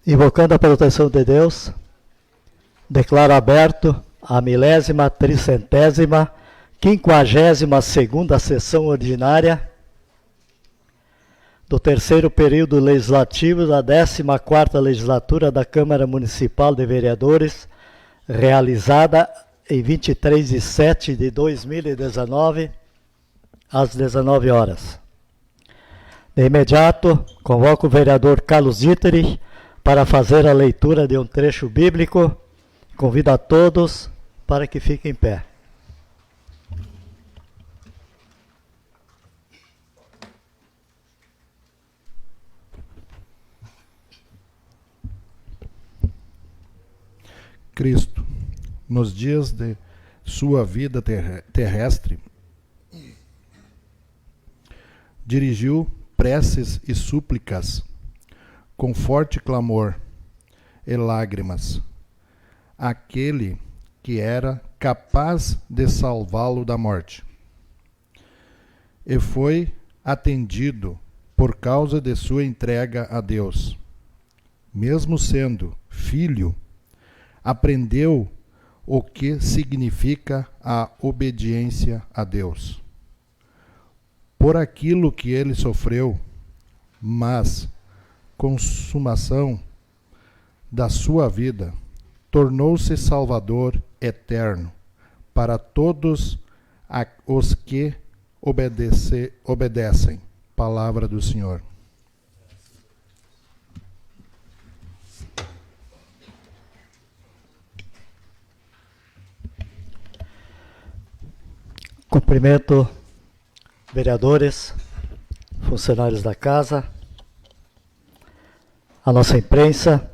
Invocando a proteção de Deus, declaro aberto a 1352ª sessão ordinária do terceiro período legislativo da 14ª legislatura da Câmara Municipal de Vereadores, realizada em 23/7/2019, às 19 horas. De imediato, convoco o vereador Carlos Dieterich para fazer a leitura de um trecho bíblico. Convido a todos para que fiquem em pé. Cristo, nos dias de sua vida terrestre, dirigiu preces e súplicas com forte clamor e lágrimas àquele que era capaz de salvá-lo da morte. E foi atendido por causa de sua entrega a Deus. Mesmo sendo filho, aprendeu o que significa a obediência a Deus. Por aquilo que ele sofreu, mas consumação da sua vida, tornou-se Salvador eterno para todos os que obedecem. Palavra do Senhor. Cumprimento vereadores, funcionários da casa, a nossa imprensa,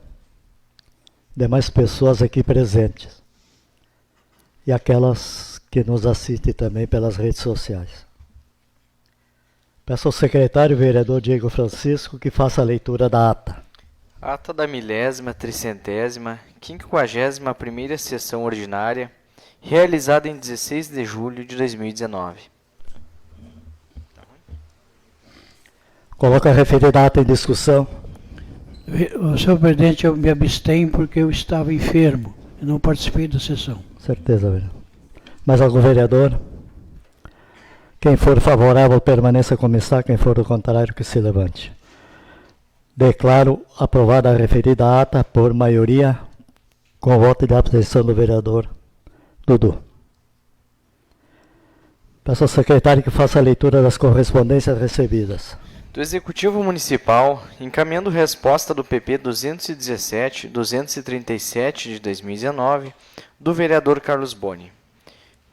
demais pessoas aqui presentes e aquelas que nos assistem também pelas redes sociais. Peço ao secretário vereador Diego Francisco que faça a leitura da ata. Ata da 1350ª sessão ordinária, realizada em 16 de julho de 2019. Coloca a referida ata em discussão. Senhor presidente, eu me abstenho porque eu estava enfermo e não participei da sessão. Certeza, vereador. Mais algum vereador? Quem for favorável permaneça como está, quem for do contrário que se levante. Declaro aprovada a referida ata por maioria, com voto de abstenção do vereador Dudu. Peço ao secretário que faça a leitura das correspondências recebidas. Do Executivo Municipal, encaminhando resposta do PP 217-237 de 2019, do vereador Carlos Boni.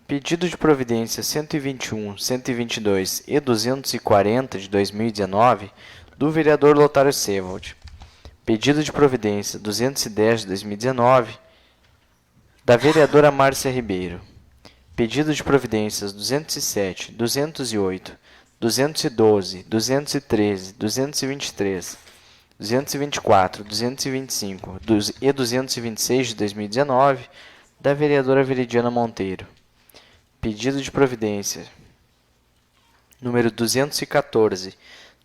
Pedido de providência 121, 122 e 240 de 2019, do vereador Lotário Sevold. Pedido de providência 210 de 2019, da vereadora Márcia Ribeiro. Pedido de providências 207, 208, 212, 213, 223, 224, 225 e 226 de 2019, da vereadora Veridiana Monteiro. Pedido de providência número 214,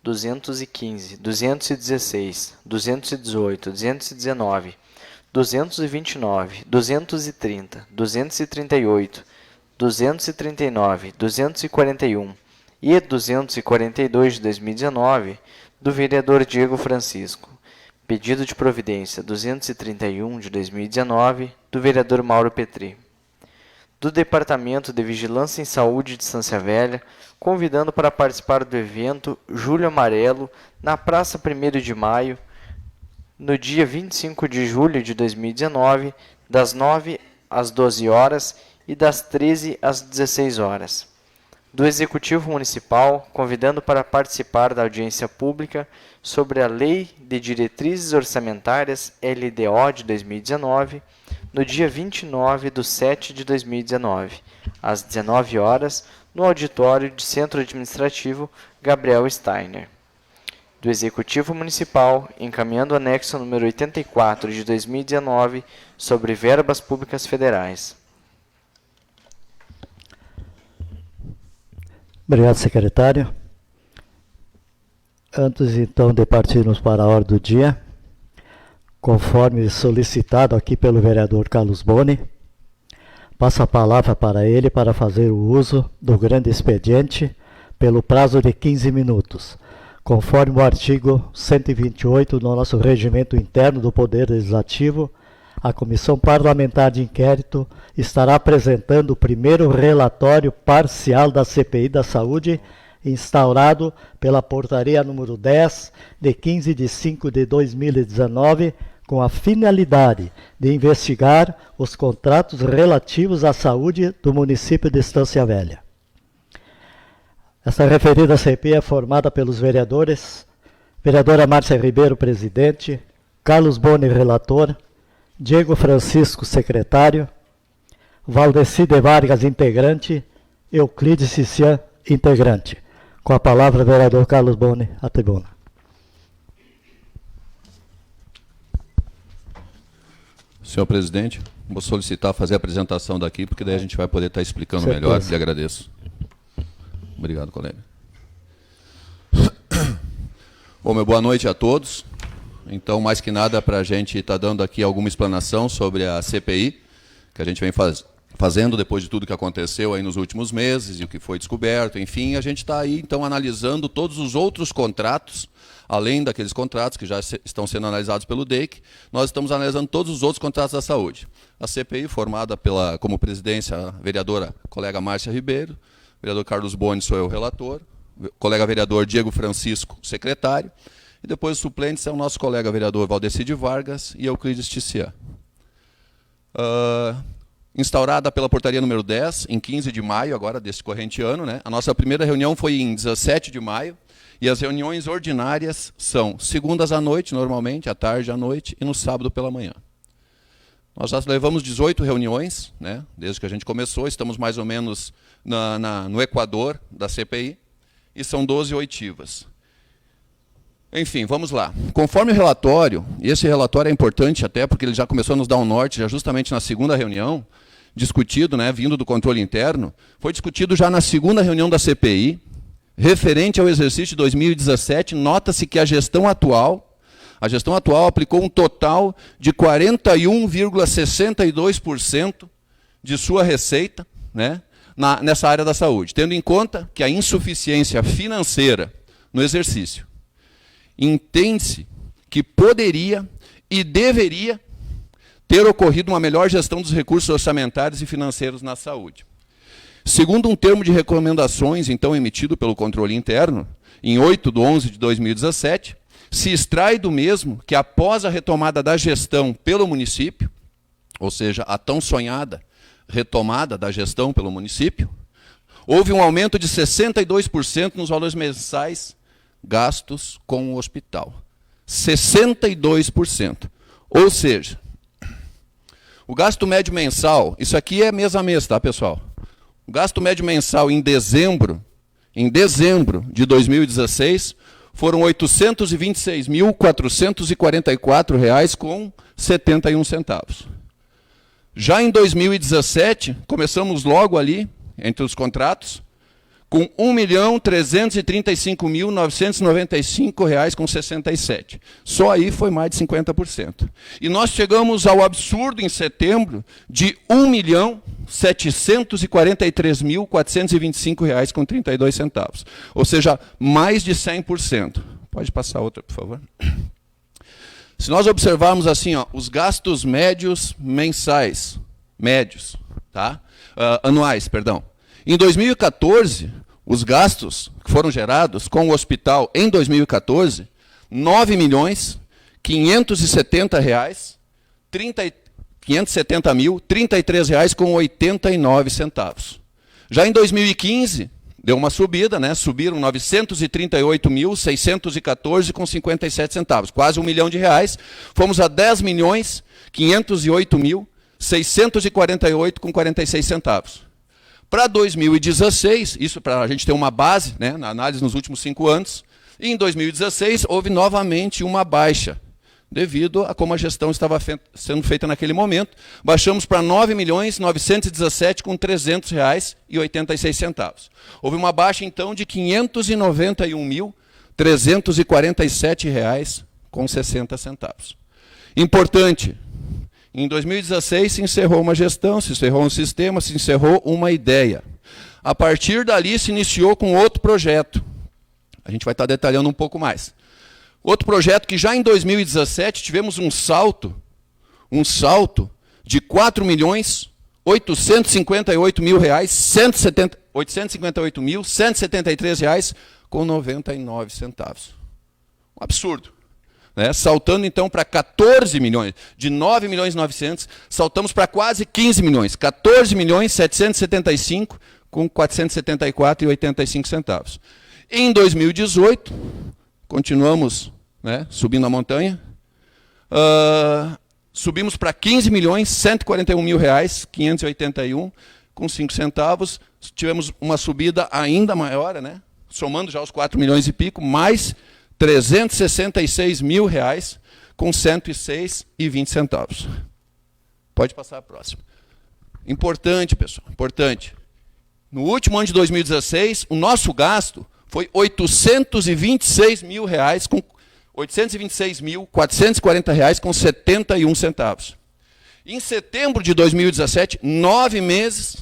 215, 216, 218, 219, 229, 230, 238, 239, 241 e 242 de 2019, do vereador Diego Francisco. Pedido de providência 231 de 2019, do vereador Mauro Petri. Do Departamento de Vigilância em Saúde de Estância Velha, convidando para participar do evento Julho Amarelo, na Praça 1º de Maio, no dia 25 de julho de 2019, das 9 às 12 horas e das 13 às 16 horas. Do Executivo Municipal, convidando para participar da audiência pública sobre a Lei de Diretrizes Orçamentárias LDO de 2019, no dia 29/7 de 2019, às 19 horas, no auditório do Centro Administrativo Gabriel Steiner. Do Executivo Municipal, encaminhando o anexo número 84 de 2019 sobre verbas públicas federais. Obrigado, secretário. Antes, então, de partirmos para a ordem do dia, conforme solicitado aqui pelo vereador Carlos Boni. Passo a palavra para ele para fazer o uso do grande expediente pelo prazo de 15 minutos, conforme o artigo 128 do nosso regimento interno do Poder Legislativo. A Comissão Parlamentar de Inquérito estará apresentando o primeiro relatório parcial da CPI da Saúde, instaurado pela Portaria número 10, de 15 de 5 de 2019, com a finalidade de investigar os contratos relativos à saúde do município de Estância Velha. Essa referida CPI é formada pelos vereadores, vereadora Márcia Ribeiro, presidente, Carlos Boni, relator, Diego Francisco, secretário, Valdeci de Vargas, integrante, Euclides Cician, integrante. Com a palavra, vereador Carlos Boni, à tribuna. Senhor presidente, vou solicitar fazer a apresentação daqui, porque daí a gente vai poder estar explicando melhor. Lhe agradeço. Obrigado, colega. Bom, boa noite a todos. Então, mais que nada, para a gente estar dando aqui alguma explanação sobre a CPI, que a gente vem fazendo depois de tudo que aconteceu aí nos últimos meses e o que foi descoberto. Enfim, a gente está aí, então, analisando todos os outros contratos, além daqueles contratos que já estão sendo analisados pelo DEIC, nós estamos analisando todos os outros contratos da saúde. A CPI, formada como presidência, a vereadora colega Márcia Ribeiro, vereador Carlos Boni, sou eu o relator, colega vereador Diego Francisco, secretário, e depois os suplentes são o nosso colega vereador Valdeci de Vargas e Euclides Cician. Instaurada pela portaria número 10, em 15 de maio, agora deste corrente ano, né? A nossa primeira reunião foi em 17 de maio, e as reuniões ordinárias são segundas à noite, normalmente, à tarde, à noite, e no sábado pela manhã. Nós já levamos 18 reuniões, né? Desde que a gente começou, estamos mais ou menos no Equador da CPI, e são 12 oitivas. Enfim, vamos lá. Conforme o relatório, e esse relatório é importante até porque ele já começou a nos dar um norte, já justamente na segunda reunião, discutido, né, vindo do controle interno, foi discutido já na segunda reunião da CPI, referente ao exercício de 2017, nota-se que a gestão atual aplicou um total de 41,62% de sua receita, né, nessa área da saúde, tendo em conta que a insuficiência financeira no exercício entende-se que poderia e deveria ter ocorrido uma melhor gestão dos recursos orçamentários e financeiros na saúde. Segundo um termo de recomendações, então, emitido pelo controle interno, em 8/11/2017, se extrai do mesmo que, após a retomada da gestão pelo município, ou seja, a tão sonhada retomada da gestão pelo município, houve um aumento de 62% nos valores mensais gastos com o hospital. 62%. Ou seja, o gasto médio mensal, isso aqui é mês a mês, tá, pessoal? O gasto médio mensal em dezembro de 2016, foram R$ 826.444,71. Já em 2017, começamos logo ali, entre os contratos, com R$ 1.335.995,67. Só aí foi mais de 50%. E nós chegamos ao absurdo em setembro de R$ 1.743.425,32. Ou seja, mais de 100%. Pode passar outra, por favor. Se nós observarmos assim, ó, os gastos médios mensais, tá? Anuais, perdão. Em 2014, os gastos que foram gerados com o hospital em 2014, R$ 9.570.033,89. Já em 2015, deu uma subida, né? Subiram R$ 938.614,57, quase R$ 1 milhão. Fomos a R$ 10.508.648,46. Para 2016, isso para a gente ter uma base, né, na análise nos últimos 5 anos, e em 2016 houve novamente uma baixa, devido a como a gestão estava sendo feita naquele momento. Baixamos para R$ 9.917.300,86. Houve uma baixa, então, de R$ 591.347,60. Importante, em 2016 se encerrou uma gestão, se encerrou um sistema, se encerrou uma ideia. A partir dali se iniciou com outro projeto. A gente vai estar detalhando um pouco mais. Outro projeto que já em 2017 tivemos um salto de R$ 4.858.173,99. Um absurdo. Né? Saltando então para 14 milhões, de 9 milhões e 900, saltamos para quase 15 milhões, 14 milhões 775 com 474,85 centavos. Em 2018, continuamos, né, subindo a montanha, subimos para 15 milhões 141 mil reais, 581 com 5 centavos, tivemos uma subida ainda maior, né, somando já os 4 milhões e pico, mais 366 mil reais com 106,20 centavos. Pode passar a próxima. Importante, pessoal, importante. No último ano de 2016, o nosso gasto foi 826 mil reais com 826.440 reais com 71 centavos. Em setembro de 2017, 9 meses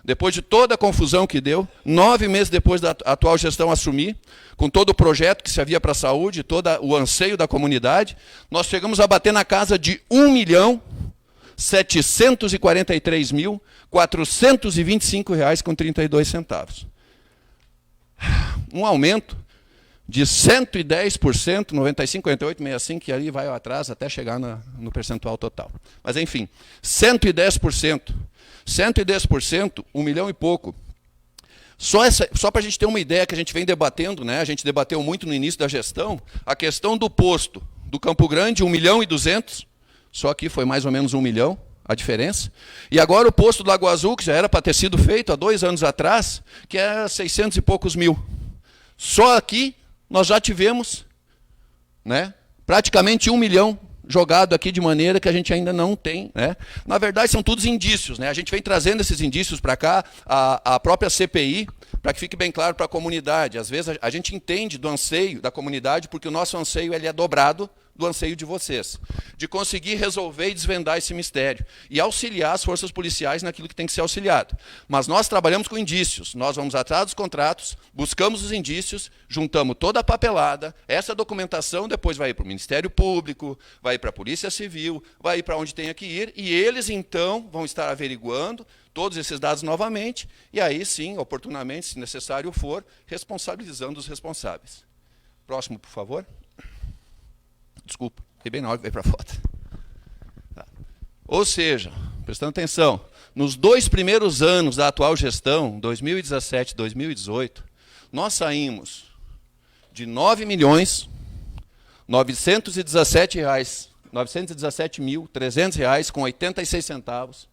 depois de toda a confusão que deu, 9 meses depois da atual gestão assumir, com todo o projeto que se havia para a saúde, todo o anseio da comunidade, nós chegamos a bater na casa de R$ 1.743.425,32. Um aumento de 110%, 95, 58, 65, que ali vai atrás até chegar no percentual total. Mas, enfim, 110%. 110%, 1 milhão e pouco. Só para a gente ter uma ideia que a gente vem debatendo, né? A gente debateu muito no início da gestão, a questão do posto do Campo Grande, 1 milhão e 200, só aqui foi mais ou menos 1 milhão a diferença. E agora o posto do Lagoa Azul, que já era para ter sido feito há 2 anos atrás, que é 600 e poucos mil. Só aqui nós já tivemos, né, praticamente 1 milhão jogado aqui de maneira que a gente ainda não tem. Né? Na verdade, são todos indícios. Né? A gente vem trazendo esses indícios para cá, a própria CPI, para que fique bem claro para a comunidade. Às vezes a gente entende do anseio da comunidade, porque o nosso anseio ele é dobrado do anseio de vocês, de conseguir resolver e desvendar esse mistério, e auxiliar as forças policiais naquilo que tem que ser auxiliado. Mas nós trabalhamos com indícios, nós vamos atrás dos contratos, buscamos os indícios, juntamos toda a papelada, essa documentação depois vai ir para o Ministério Público, vai ir para a Polícia Civil, vai ir para onde tenha que ir, e eles então vão estar averiguando todos esses dados novamente, e aí sim, oportunamente, se necessário for, responsabilizando os responsáveis. Próximo, por favor. Desculpa, fiquei bem na hora que veio para a foto. Tá. Ou seja, prestando atenção, nos 2 primeiros anos da atual gestão, 2017 e 2018, nós saímos de R$ 9.917.300 com 86 centavos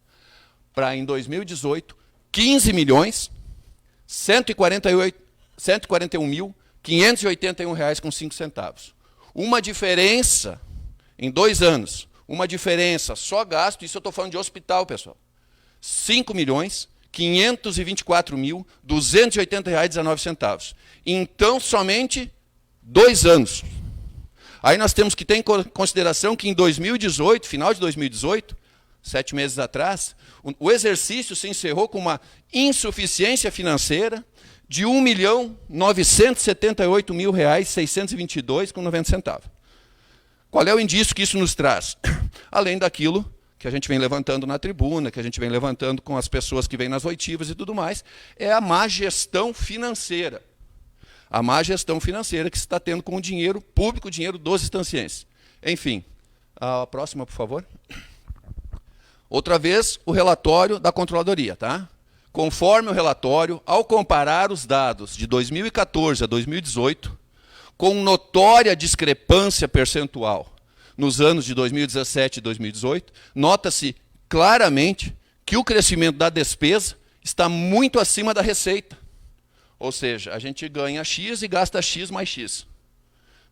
para, em 2018, R$ 15.141.581 com 5 centavos. Uma diferença, em 2 anos, uma diferença só gasto, isso eu estou falando de hospital, pessoal, R$ 5.524.280,19. Então, somente 2 anos. Aí nós temos que ter em consideração que em 2018, final de 2018, 7 meses atrás, o exercício se encerrou com uma insuficiência financeira de R$ 1.978.622,90. Qual é o indício que isso nos traz? Além daquilo que a gente vem levantando na tribuna, que a gente vem levantando com as pessoas que vêm nas oitivas e tudo mais, é a má gestão financeira. A má gestão financeira que se está tendo com o dinheiro público, o dinheiro dos estancienses. Enfim, a próxima, por favor. Outra vez, o relatório da Controladoria, tá? Conforme o relatório, ao comparar os dados de 2014 a 2018, com notória discrepância percentual nos anos de 2017 e 2018, nota-se claramente que o crescimento da despesa está muito acima da receita. Ou seja, a gente ganha X e gasta X mais X.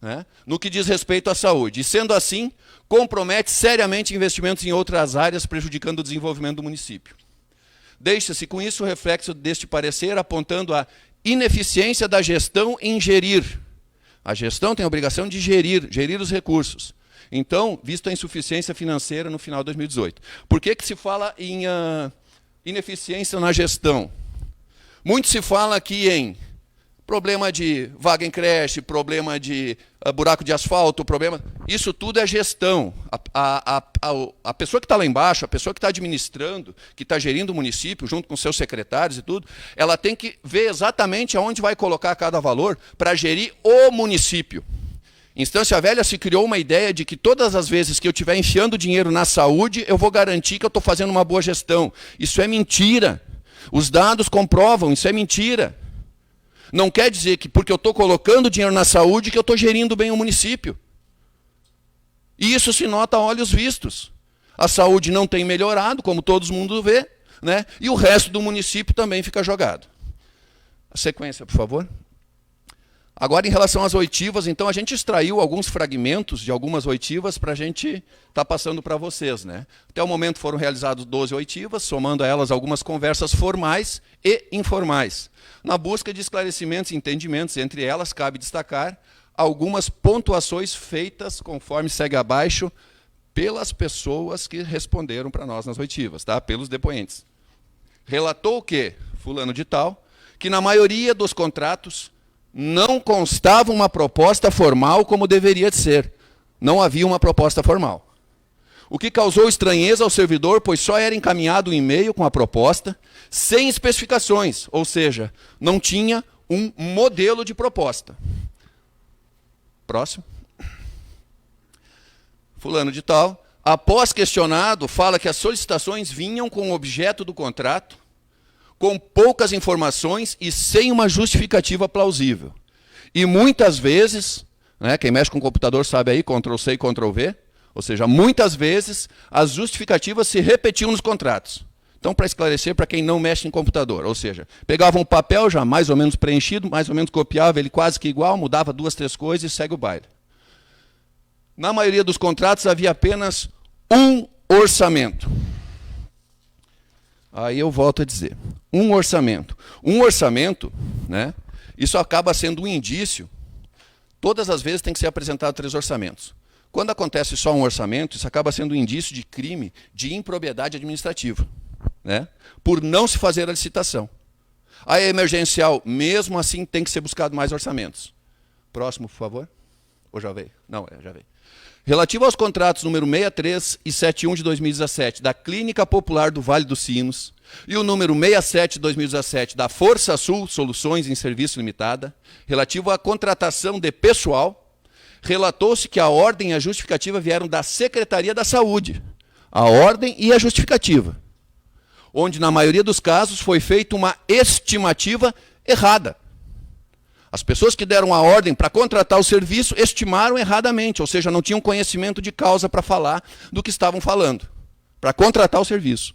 Né? No que diz respeito à saúde. E sendo assim, compromete seriamente investimentos em outras áreas, prejudicando o desenvolvimento do município. Deixa-se com isso o reflexo deste parecer, apontando a ineficiência da gestão em gerir. A gestão tem a obrigação de gerir os recursos. Então, visto a insuficiência financeira no final de 2018. Por que se fala em ineficiência na gestão? Muito se fala aqui em problema de vaga em creche, problema de buraco de asfalto, problema... Isso tudo é gestão. A pessoa que está lá embaixo, a pessoa que está administrando, que está gerindo o município, junto com seus secretários e tudo, ela tem que ver exatamente aonde vai colocar cada valor para gerir o município. Em Estância Velha se criou uma ideia de que todas as vezes que eu estiver enfiando dinheiro na saúde, eu vou garantir que eu estou fazendo uma boa gestão. Isso é mentira. Os dados comprovam, isso é mentira. Não quer dizer que porque eu estou colocando dinheiro na saúde que eu estou gerindo bem o município. E isso se nota a olhos vistos. A saúde não tem melhorado, como todo mundo vê, né? E o resto do município também fica jogado. A sequência, por favor. Agora, em relação às oitivas, então, a gente extraiu alguns fragmentos de algumas oitivas para a gente estar passando para vocês, né? Até o momento foram realizadas 12 oitivas, somando a elas algumas conversas formais e informais. Na busca de esclarecimentos e entendimentos, entre elas, cabe destacar algumas pontuações feitas, conforme segue abaixo, pelas pessoas que responderam para nós nas oitivas, tá? Pelos depoentes. Relatou o quê? Fulano de tal, que na maioria dos contratos não constava uma proposta formal como deveria de ser. Não havia uma proposta formal. O que causou estranheza ao servidor, pois só era encaminhado um e-mail com a proposta, sem especificações, ou seja, não tinha um modelo de proposta. Próximo. Fulano de tal, após questionado, fala que as solicitações vinham com o objeto do contrato, com poucas informações e sem uma justificativa plausível. E muitas vezes, né, quem mexe com computador sabe aí, Ctrl+C e Ctrl+V, ou seja, muitas vezes as justificativas se repetiam nos contratos. Então, para esclarecer para quem não mexe em computador, ou seja, pegava um papel já mais ou menos preenchido, mais ou menos copiava ele quase que igual, mudava 2, 3 coisas e segue o baile. Na maioria dos contratos havia apenas um orçamento. Aí eu volto a dizer, um orçamento. Um orçamento, né, isso acaba sendo um indício, todas as vezes tem que ser apresentado 3 orçamentos. Quando acontece só um orçamento, isso acaba sendo um indício de crime de improbidade administrativa, né, por não se fazer a licitação. A emergencial, mesmo assim, tem que ser buscado mais orçamentos. Próximo, por favor. Ou já veio? Não, já veio. Relativo aos contratos número 63 e 71 de 2017 da Clínica Popular do Vale dos Sinos e o número 67 de 2017 da Força Sul Soluções em Serviço Limitada, relativo à contratação de pessoal, relatou-se que a ordem e a justificativa vieram da Secretaria da Saúde. A ordem e a justificativa. Onde, na maioria dos casos, foi feita uma estimativa errada. As pessoas que deram a ordem para contratar o serviço estimaram erradamente, ou seja, não tinham conhecimento de causa para falar do que estavam falando, para contratar o serviço.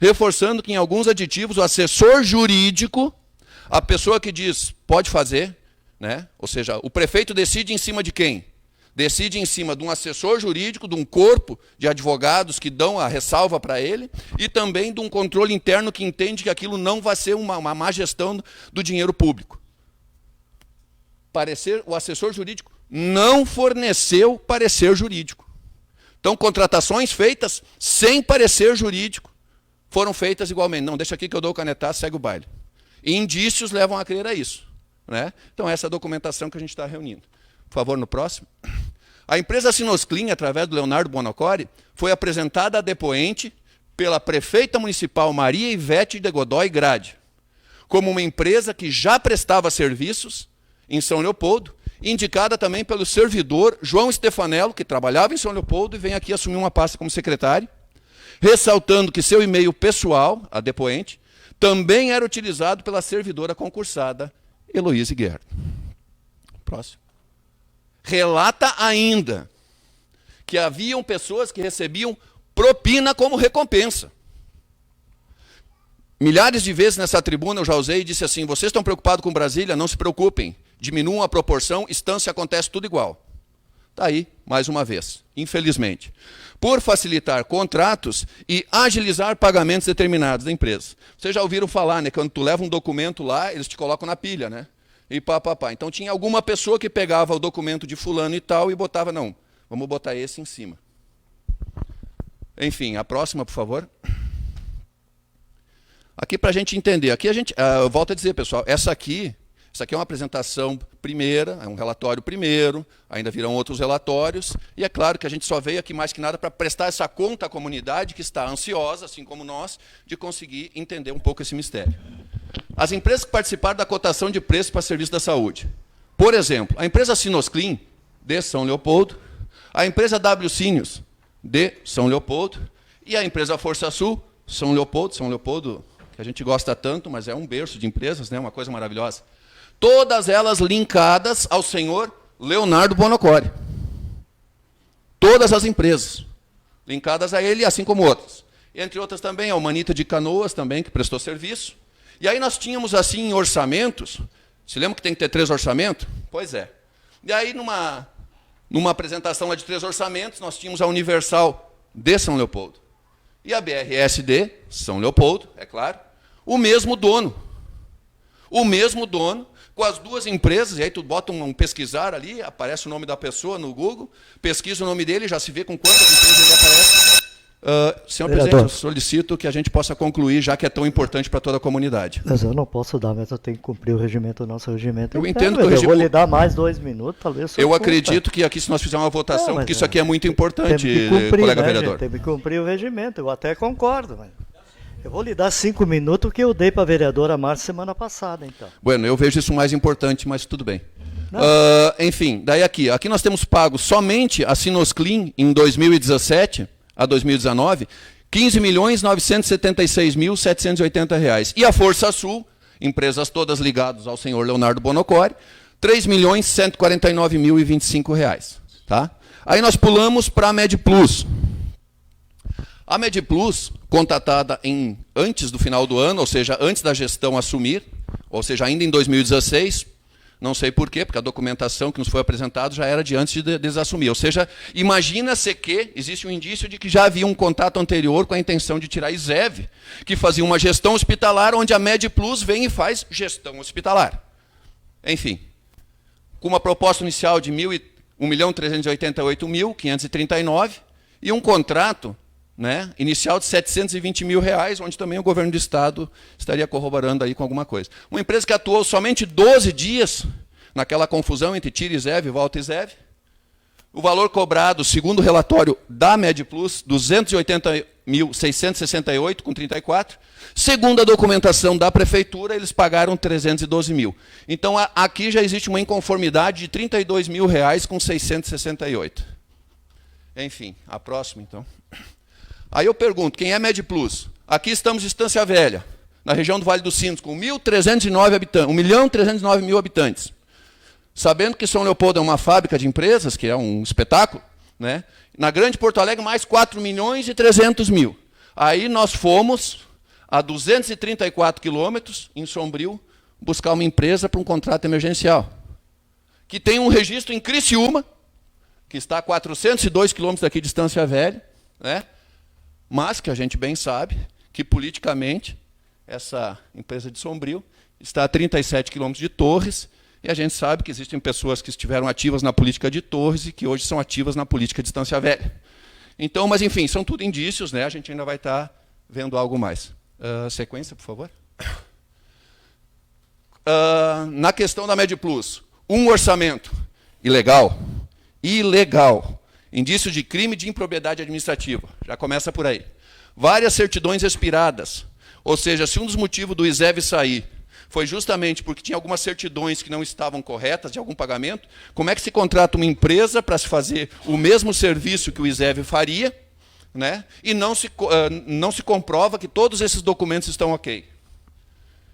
Reforçando que em alguns aditivos o assessor jurídico, a pessoa que diz pode fazer, né? Ou seja, o prefeito decide em cima de quem? Decide em cima de um assessor jurídico, de um corpo de advogados que dão a ressalva para ele, e também de um controle interno que entende que aquilo não vai ser uma má gestão do dinheiro público. Parecer, o assessor jurídico não forneceu parecer jurídico. Então, contratações feitas sem parecer jurídico foram feitas igualmente. Não, deixa aqui que eu dou o canetaço, segue o baile. E indícios levam a crer a isso, né? Então, essa é a documentação que a gente está reunindo. Por favor, no próximo. A empresa Sinosclin, através do Leonardo Bonacore, foi apresentada a depoente pela prefeita municipal Maria Ivete de Godoy Grade, como uma empresa que já prestava serviços em São Leopoldo, indicada também pelo servidor João Stefanello, que trabalhava em São Leopoldo e vem aqui assumir uma pasta como secretário, ressaltando que seu e-mail pessoal, a depoente, também era utilizado pela servidora concursada Heloíse Guerra. Próximo. Relata ainda que haviam pessoas que recebiam propina como recompensa. Milhares de vezes nessa tribuna eu já usei e disse assim, vocês estão preocupados com Brasília? Não se preocupem, diminuam a proporção, Estância acontece tudo igual. Está aí, mais uma vez, infelizmente. Por facilitar contratos e agilizar pagamentos determinados da empresa. Vocês já ouviram falar, né? Quando tu leva um documento lá, eles te colocam na pilha, né? E pá. Então tinha alguma pessoa que pegava o documento de fulano e tal e botava, não, Vamos botar esse em cima. Enfim, a próxima, por favor. Aqui para a gente entender. Aqui a gente, eu volto a dizer, pessoal, essa aqui é uma apresentação primeira, é um relatório primeiro, ainda virão outros relatórios, e é claro que a gente só veio aqui mais que nada para prestar essa conta à comunidade que está ansiosa, assim como nós, de conseguir entender um pouco esse mistério. As empresas que participaram da cotação de preços para serviço da saúde. Por exemplo, a empresa Sinosclean, de São Leopoldo, a empresa WSínios, de São Leopoldo, e a empresa Força Sul, São Leopoldo, que a gente gosta tanto, mas é um berço de empresas, né? Uma coisa maravilhosa. Todas elas linkadas ao senhor Leonardo Bonocore. Todas as empresas linkadas a ele, assim como outras. Entre outras também a Humanita de Canoas, também, que prestou serviço. E aí nós tínhamos, assim, orçamentos. Se lembra que tem que ter 3 orçamentos? Pois é. E aí, numa apresentação lá de 3 orçamentos, nós tínhamos a Universal de São Leopoldo. E a BRS de São Leopoldo, é claro. O mesmo dono. O mesmo dono, com as 2 empresas, e aí tu bota um pesquisar ali, aparece o nome da pessoa no Google, pesquisa o nome dele, já se vê com quantas empresas ele aparece. Senhor presidente, eu solicito que a gente possa concluir, já que é tão importante para toda a comunidade. Mas eu não posso dar, mas eu tenho que cumprir o nosso regimento. Eu entendo que eu vou lhe dar mais 2 minutos, talvez. Eu acredito que aqui, se nós fizermos uma votação, porque isso aqui é muito importante, colega vereador. Tem que cumprir o regimento, eu até concordo, mas eu vou lhe dar 5 minutos que eu dei para a vereadora Márcia semana passada, então. Bueno, eu vejo isso mais importante, mas tudo bem. Enfim, daí aqui nós temos pago somente a Sinosclean em 2017 a 2019, R$ 15.976.780. E a Força Sul, empresas todas ligadas ao senhor Leonardo Bonocore, R$ 3.149.025. Tá? Aí nós pulamos para a MedPlus. A MedPlus, contatada antes do final do ano, ou seja, antes da gestão assumir, ou seja, ainda em 2016, não sei porquê, porque a documentação que nos foi apresentada já era de antes de eles assumir. Ou seja, imagina-se que existe um indício de que já havia um contato anterior com a intenção de tirar a ISEV, que fazia uma gestão hospitalar, onde a MedPlus vem e faz gestão hospitalar. Enfim, com uma proposta inicial de R$ 1.388.539 e um contrato, né, inicial de R$ 720 mil, onde também o governo do Estado estaria corroborando aí com alguma coisa. Uma empresa que atuou somente 12 dias naquela confusão entre tira ISEV e volta ISEV. O valor cobrado, segundo o relatório da MedPlus, R$ 280.668,34. Segundo a documentação da Prefeitura, eles pagaram R$ 312 mil. Então, aqui já existe uma inconformidade de R$ 32 mil com 668. Enfim, a próxima, então. Aí eu pergunto, quem é MedPlus? Aqui estamos em Estância Velha, na região do Vale dos Sinos, com 1.309 habitantes, 1.309.000 habitantes. Sabendo que São Leopoldo é uma fábrica de empresas, que é um espetáculo, né? Na Grande Porto Alegre, mais 4.300.000. Aí nós fomos a 234 quilômetros, em Sombrio, buscar uma empresa para um contrato emergencial, que tem um registro em Criciúma, que está a 402 quilômetros daqui de Estância Velha, né? Mas que a gente bem sabe que, politicamente, essa empresa de Sombrio está a 37 quilômetros de Torres, e a gente sabe que existem pessoas que estiveram ativas na política de Torres e que hoje são ativas na política de Estância Velha. Então, mas enfim, são tudo indícios, né? A gente ainda vai estar vendo algo mais. Sequência, por favor. Na questão da MedPlus, um orçamento ilegal, indício de crime de improbidade administrativa, já começa por aí. Várias certidões expiradas, ou seja, se um dos motivos do ISEV sair foi justamente porque tinha algumas certidões que não estavam corretas de algum pagamento, como é que se contrata uma empresa para se fazer o mesmo serviço que o ISEV faria, né? E não se comprova que todos esses documentos estão ok?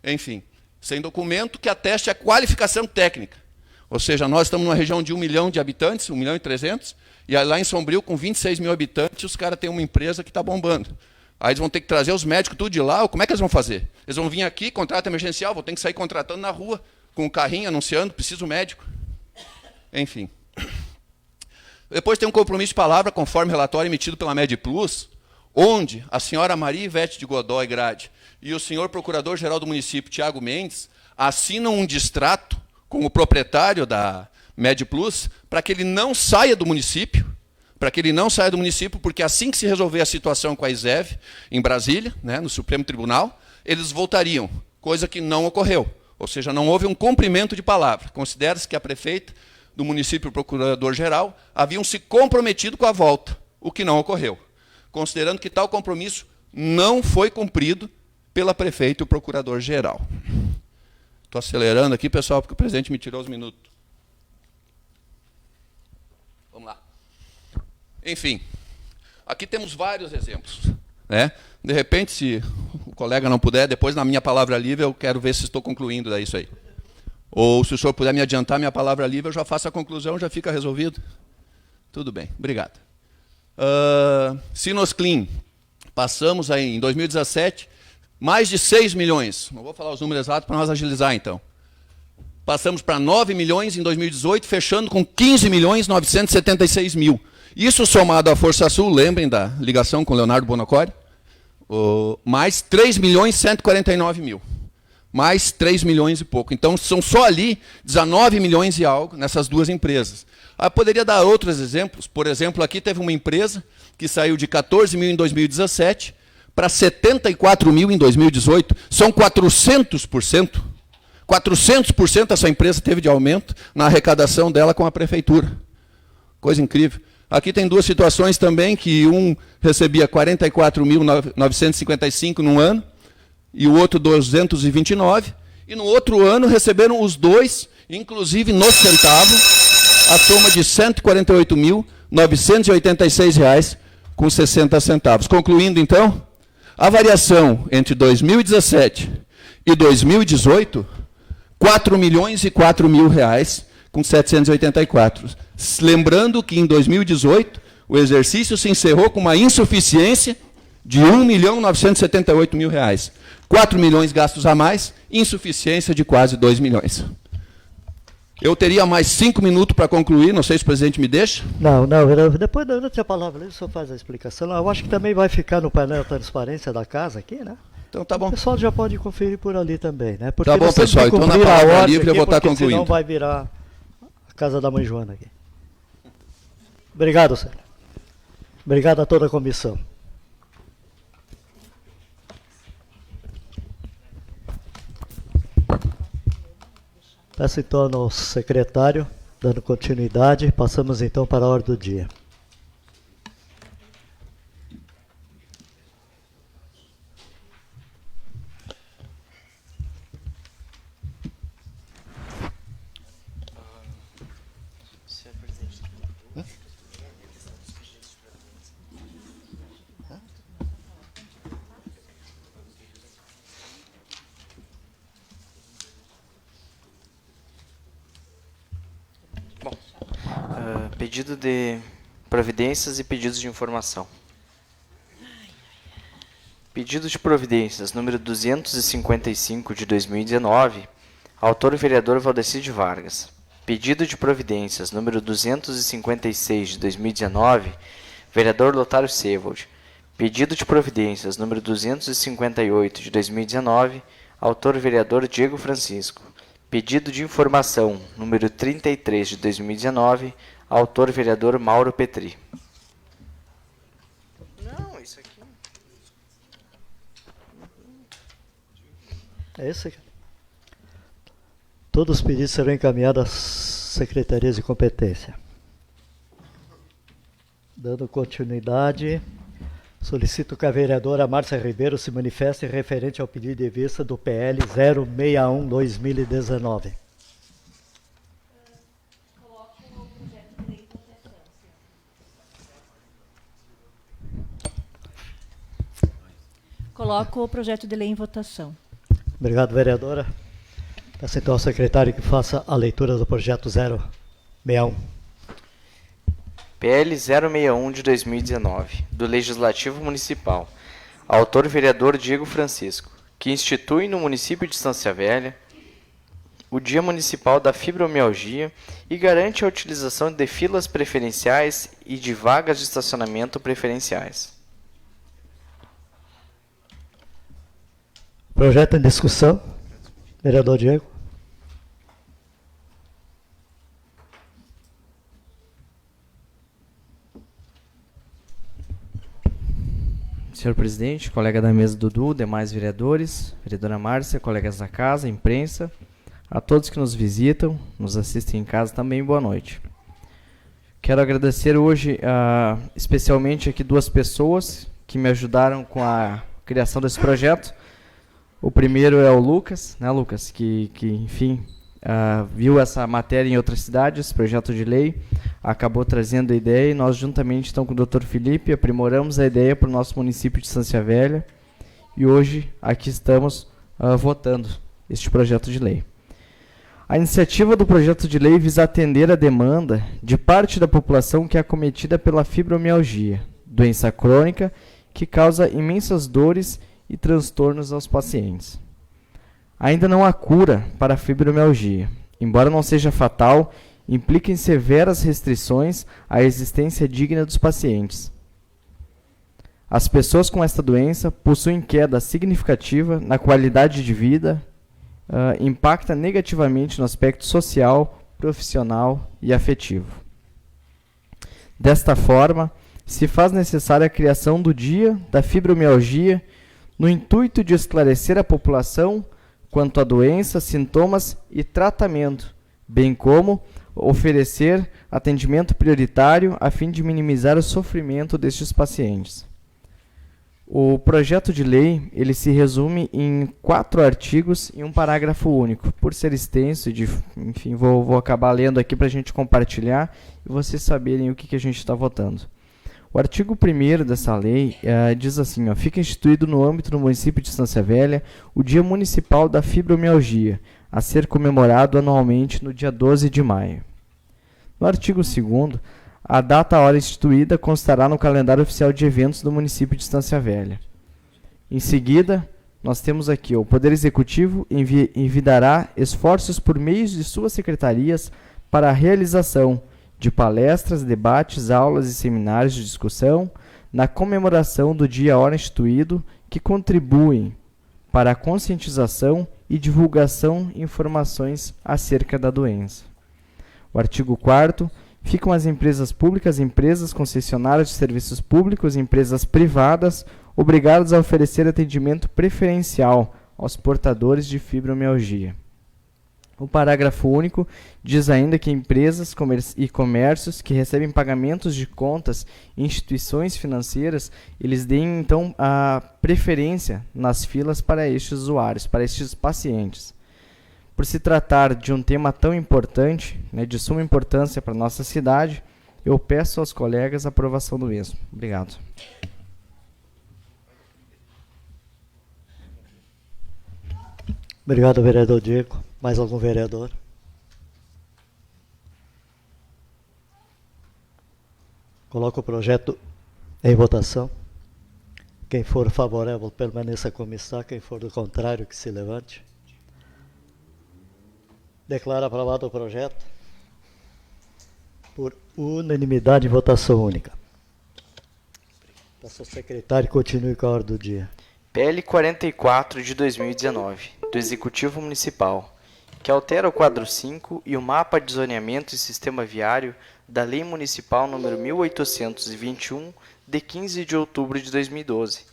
Enfim, sem documento que ateste a qualificação técnica. Ou seja, nós estamos numa região de 1 milhão de habitantes, 1.300.000, e lá em Sombrio, com 26 mil habitantes, os caras têm uma empresa que está bombando. Aí eles vão ter que trazer os médicos tudo de lá, como é que eles vão fazer? Eles vão vir aqui, contrato emergencial, vão ter que sair contratando na rua, com o carrinho anunciando, preciso médico. Enfim. Depois tem um compromisso de palavra, conforme relatório emitido pela MedPlus, onde a senhora Maria Ivete de Godoy Grade e o senhor procurador-geral do município, Tiago Mendes, assinam um distrato com o proprietário da MedPlus para que ele não saia do município, para que ele não saia do município, porque assim que se resolver a situação com a ISEV, em Brasília, né, no Supremo Tribunal, eles voltariam, coisa que não ocorreu. Ou seja, não houve um cumprimento de palavra. Considera-se que a prefeita do município e o procurador-geral haviam se comprometido com a volta, o que não ocorreu. Considerando que tal compromisso não foi cumprido pela prefeita e o procurador-geral. Estou acelerando aqui, pessoal, porque o presidente me tirou os minutos. Vamos lá. Enfim, aqui temos vários exemplos, né? De repente, se o colega não puder, depois na minha palavra livre eu quero ver se estou concluindo daí isso aí. Ou se o senhor puder me adiantar minha palavra livre, eu já faço a conclusão, já fica resolvido. Tudo bem, obrigado. Sinosclean, passamos aí em 2017, mais de 6 milhões. Não vou falar os números exatos para nós agilizar então. Passamos para 9 milhões em 2018, fechando com 15 milhões 976 mil. Isso somado à Força Sul, lembrem da ligação com o Leonardo Bonocore, mais 3 milhões 149 mil. Mais 3 milhões e pouco. Então, são só ali 19 milhões e algo nessas duas empresas. Eu poderia dar outros exemplos. Por exemplo, aqui teve uma empresa que saiu de 14 mil em 2017 para 74 mil em 2018. São 400%. 400% essa empresa teve de aumento na arrecadação dela com a prefeitura. Coisa incrível. Aqui tem duas situações também, que um recebia 44.955 num ano, e o outro 229, e no outro ano receberam os dois, inclusive no centavo, a soma de R$ 148.986,60. Concluindo, então, a variação entre 2017 e 2018, R$ 4 milhões e 4 mil reais, com 784. Lembrando que em 2018 o exercício se encerrou com uma insuficiência de R$ 1.978.000 reais. 4 milhões gastos a mais, insuficiência de quase 2 milhões. Eu teria mais 5 minutos para concluir, não sei se o presidente me deixa. Não, depois da outra palavra, o senhor faz a explicação. Eu acho que também vai ficar no painel de transparência da casa aqui, né? Então tá bom. O pessoal já pode conferir por ali também, né? Porque Tá bom, nós temos pessoal, que então na cumprir a palavra ordem livre eu aqui, vou estar porque concluindo. senão vai virar a casa da mãe Joana aqui. Obrigado, senhor. Obrigado a toda a comissão. Peço então ao nosso secretário, dando continuidade, passamos então para a ordem do dia. Pedido de providências e pedidos de informação. Pedido de providências número 255 de 2019, autor o vereador Valdecir de Vargas. Pedido de providências número 256 de 2019, vereador Lotário Sevold. Pedido de providências número 258 de 2019, autor o vereador Diego Francisco. Pedido de informação número 33 de 2019, autor vereador Mauro Petri. Não, isso aqui. É esse aqui. Todos os pedidos serão encaminhados às secretarias de competência. Dando continuidade, solicito que a vereadora Márcia Ribeiro se manifeste referente ao pedido de vista do PL 061-2019. Coloco o projeto de lei em votação. Obrigado, vereadora. Peço então ao secretário que faça a leitura do projeto 061. PL 061 de 2019, do Legislativo Municipal. Autor vereador Diego Francisco, que institui no município de Estância Velha o Dia Municipal da Fibromialgia e garante a utilização de filas preferenciais e de vagas de estacionamento preferenciais. Projeto em discussão. Vereador Diego. Senhor presidente, colega da mesa Dudu, demais vereadores, vereadora Márcia, colegas da casa, imprensa, a todos que nos visitam, nos assistem em casa também, boa noite. Quero agradecer hoje especialmente aqui 2 pessoas que me ajudaram com a criação desse projeto. O primeiro é o Lucas, né, Lucas, que enfim, viu essa matéria em outras cidades, projeto de lei, acabou trazendo a ideia e nós juntamente então com o Dr. Felipe aprimoramos a ideia para o nosso município de Estância Velha e hoje aqui estamos votando este projeto de lei. A iniciativa do projeto de lei visa atender a demanda de parte da população que é acometida pela fibromialgia, doença crônica que causa imensas dores e transtornos aos pacientes. Ainda não há cura para a fibromialgia. Embora não seja fatal, implica em severas restrições à existência digna dos pacientes. As pessoas com esta doença possuem queda significativa na qualidade de vida, impacta negativamente no aspecto social, profissional e afetivo. Desta forma, se faz necessária a criação do Dia da Fibromialgia no intuito de esclarecer a população quanto à doença, sintomas e tratamento, bem como oferecer atendimento prioritário a fim de minimizar o sofrimento destes pacientes. O projeto de lei ele se resume em 4 artigos e um parágrafo único. Por ser extenso, enfim, vou acabar lendo aqui para a gente compartilhar e vocês saberem o que a gente está votando. O artigo 1º dessa lei diz assim, fica instituído no âmbito do município de Estância Velha o Dia Municipal da Fibromialgia, a ser comemorado anualmente no dia 12 de maio. No artigo 2º, a data a hora instituída constará no calendário oficial de eventos do município de Estância Velha. Em seguida, nós temos aqui, o Poder Executivo envidará esforços por meio de suas secretarias para a realização de palestras, debates, aulas e seminários de discussão na comemoração do dia a hora instituído que contribuem para a conscientização e divulgação de informações acerca da doença. O artigo 4º ficam as empresas públicas, empresas concessionárias de serviços públicos e empresas privadas obrigadas a oferecer atendimento preferencial aos portadores de fibromialgia. O parágrafo único diz ainda que empresas e comércios que recebem pagamentos de contas em instituições financeiras, eles deem então a preferência nas filas para estes usuários, para estes pacientes. Por se tratar de um tema tão importante, de suma importância para a nossa cidade, eu peço aos colegas a aprovação do mesmo. Obrigado. Obrigado, vereador Diego. Mais algum vereador? Coloco o projeto em votação. Quem for favorável, permaneça como está. Quem for do contrário, que se levante. Declaro aprovado o projeto por unanimidade e votação única. Peço ao secretário que continue com a ordem do dia. PL 44 de 2019, do Executivo Municipal, que altera o quadro 5 e o mapa de zoneamento e sistema viário da Lei Municipal nº 1821, de 15 de outubro de 2012,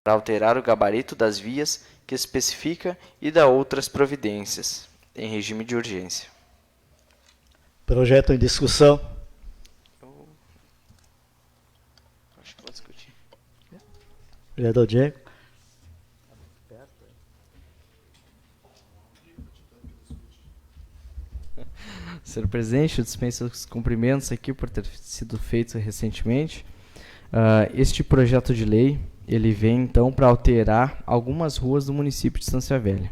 para alterar o gabarito das vias que especifica e dá outras providências, em regime de urgência. Projeto em discussão. Acho que vou discutir. Vereador Diego. Senhor presidente, eu dispenso os cumprimentos aqui por ter sido feito recentemente. Este projeto de lei, ele vem então para alterar algumas ruas do município de Estância Velha.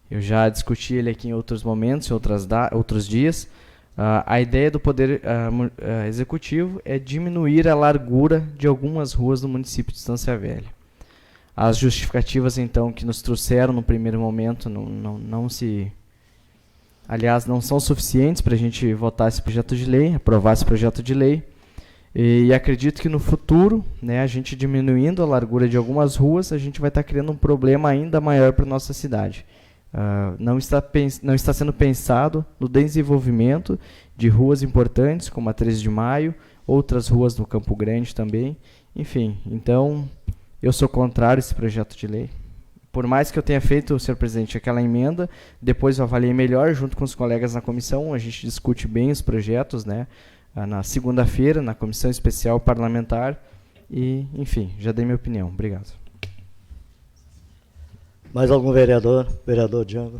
Eu já discuti ele aqui em outros momentos, em outros dias. A ideia do Poder Executivo é diminuir a largura de algumas ruas do município de Estância Velha. As justificativas, então, que nos trouxeram no primeiro momento não são suficientes para a gente votar esse projeto de lei, aprovar esse projeto de lei. E acredito que no futuro, a gente diminuindo a largura de algumas ruas, a gente vai estar criando um problema ainda maior para a nossa cidade. Não está sendo pensado no desenvolvimento de ruas importantes, como a 13 de Maio, outras ruas no Campo Grande também. Enfim, então, Eu sou contrário a esse projeto de lei. Por mais que eu tenha feito, senhor presidente, aquela emenda, depois eu avaliei melhor junto com os colegas na comissão, a gente discute bem os projetos, né, na segunda-feira, na comissão especial parlamentar, e, enfim, já dei minha opinião. Obrigado. Mais algum vereador? Vereador Django.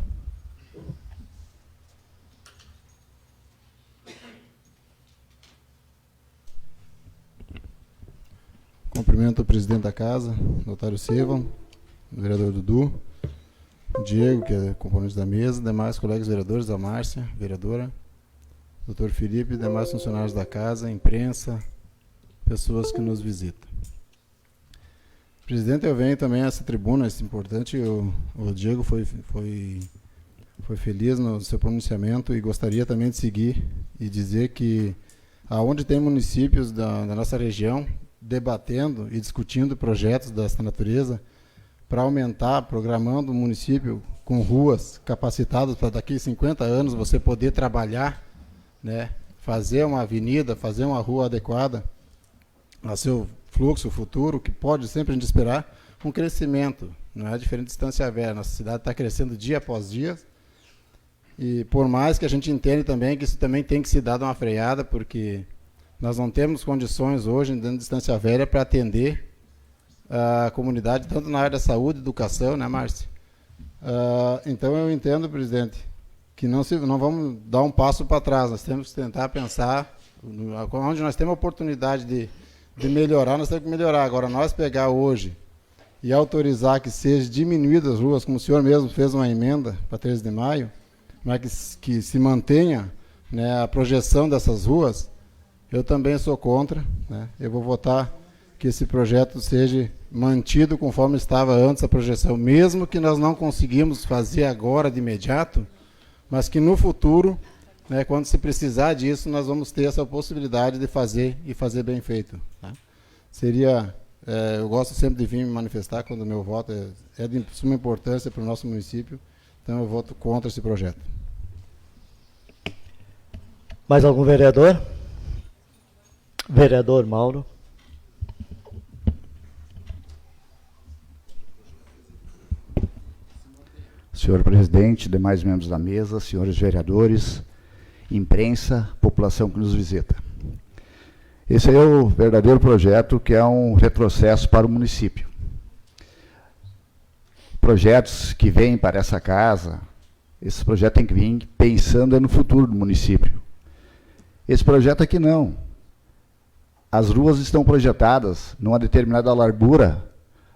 Cumprimento o presidente da casa, notário Silva, o vereador Dudu, o Diego, que é componente da mesa, demais colegas vereadores, a Márcia, vereadora, doutor Felipe, demais funcionários da casa, imprensa, pessoas que nos visitam. Presidente, eu venho também a essa tribuna, é importante, o Diego foi feliz no seu pronunciamento e gostaria também de seguir e dizer que aonde tem municípios da nossa região debatendo e discutindo projetos dessa natureza para aumentar, programando o município com ruas capacitadas para daqui a 50 anos você poder trabalhar, né, fazer uma avenida, fazer uma rua adequada ao seu fluxo futuro, que pode sempre a gente esperar um crescimento, não é diferente de Estância Velha, nossa cidade está crescendo dia após dia, e por mais que a gente entenda também que isso também tem que se dar uma freada, porque nós não temos condições hoje dentro de Estância Velha para atender a comunidade, tanto na área da saúde, educação, né, Márcia? Então eu entendo, presidente, que não vamos dar um passo para trás, nós temos que tentar pensar, onde nós temos a oportunidade de melhorar, nós temos que melhorar. Agora, nós pegar hoje e autorizar que seja diminuídas as ruas, como o senhor mesmo fez uma emenda para 13 de maio, mas que se mantenha, né, a projeção dessas ruas, eu também sou contra, né? Eu vou votar que esse projeto seja mantido conforme estava antes a projeção, mesmo que nós não conseguimos fazer agora de imediato, mas que no futuro, né, quando se precisar disso, nós vamos ter essa possibilidade de fazer e fazer bem feito. Tá? Seria, eu gosto sempre de vir me manifestar quando o meu voto é de suma importância para o nosso município, então eu voto contra esse projeto. Mais algum vereador? Vereador Mauro. Senhor presidente, demais membros da mesa, senhores vereadores, imprensa, população que nos visita. Esse é o verdadeiro projeto que é um retrocesso para o município. Projetos que vêm para essa casa, esse projeto tem que vir pensando no futuro do município. Esse projeto aqui não. As ruas estão projetadas numa determinada largura,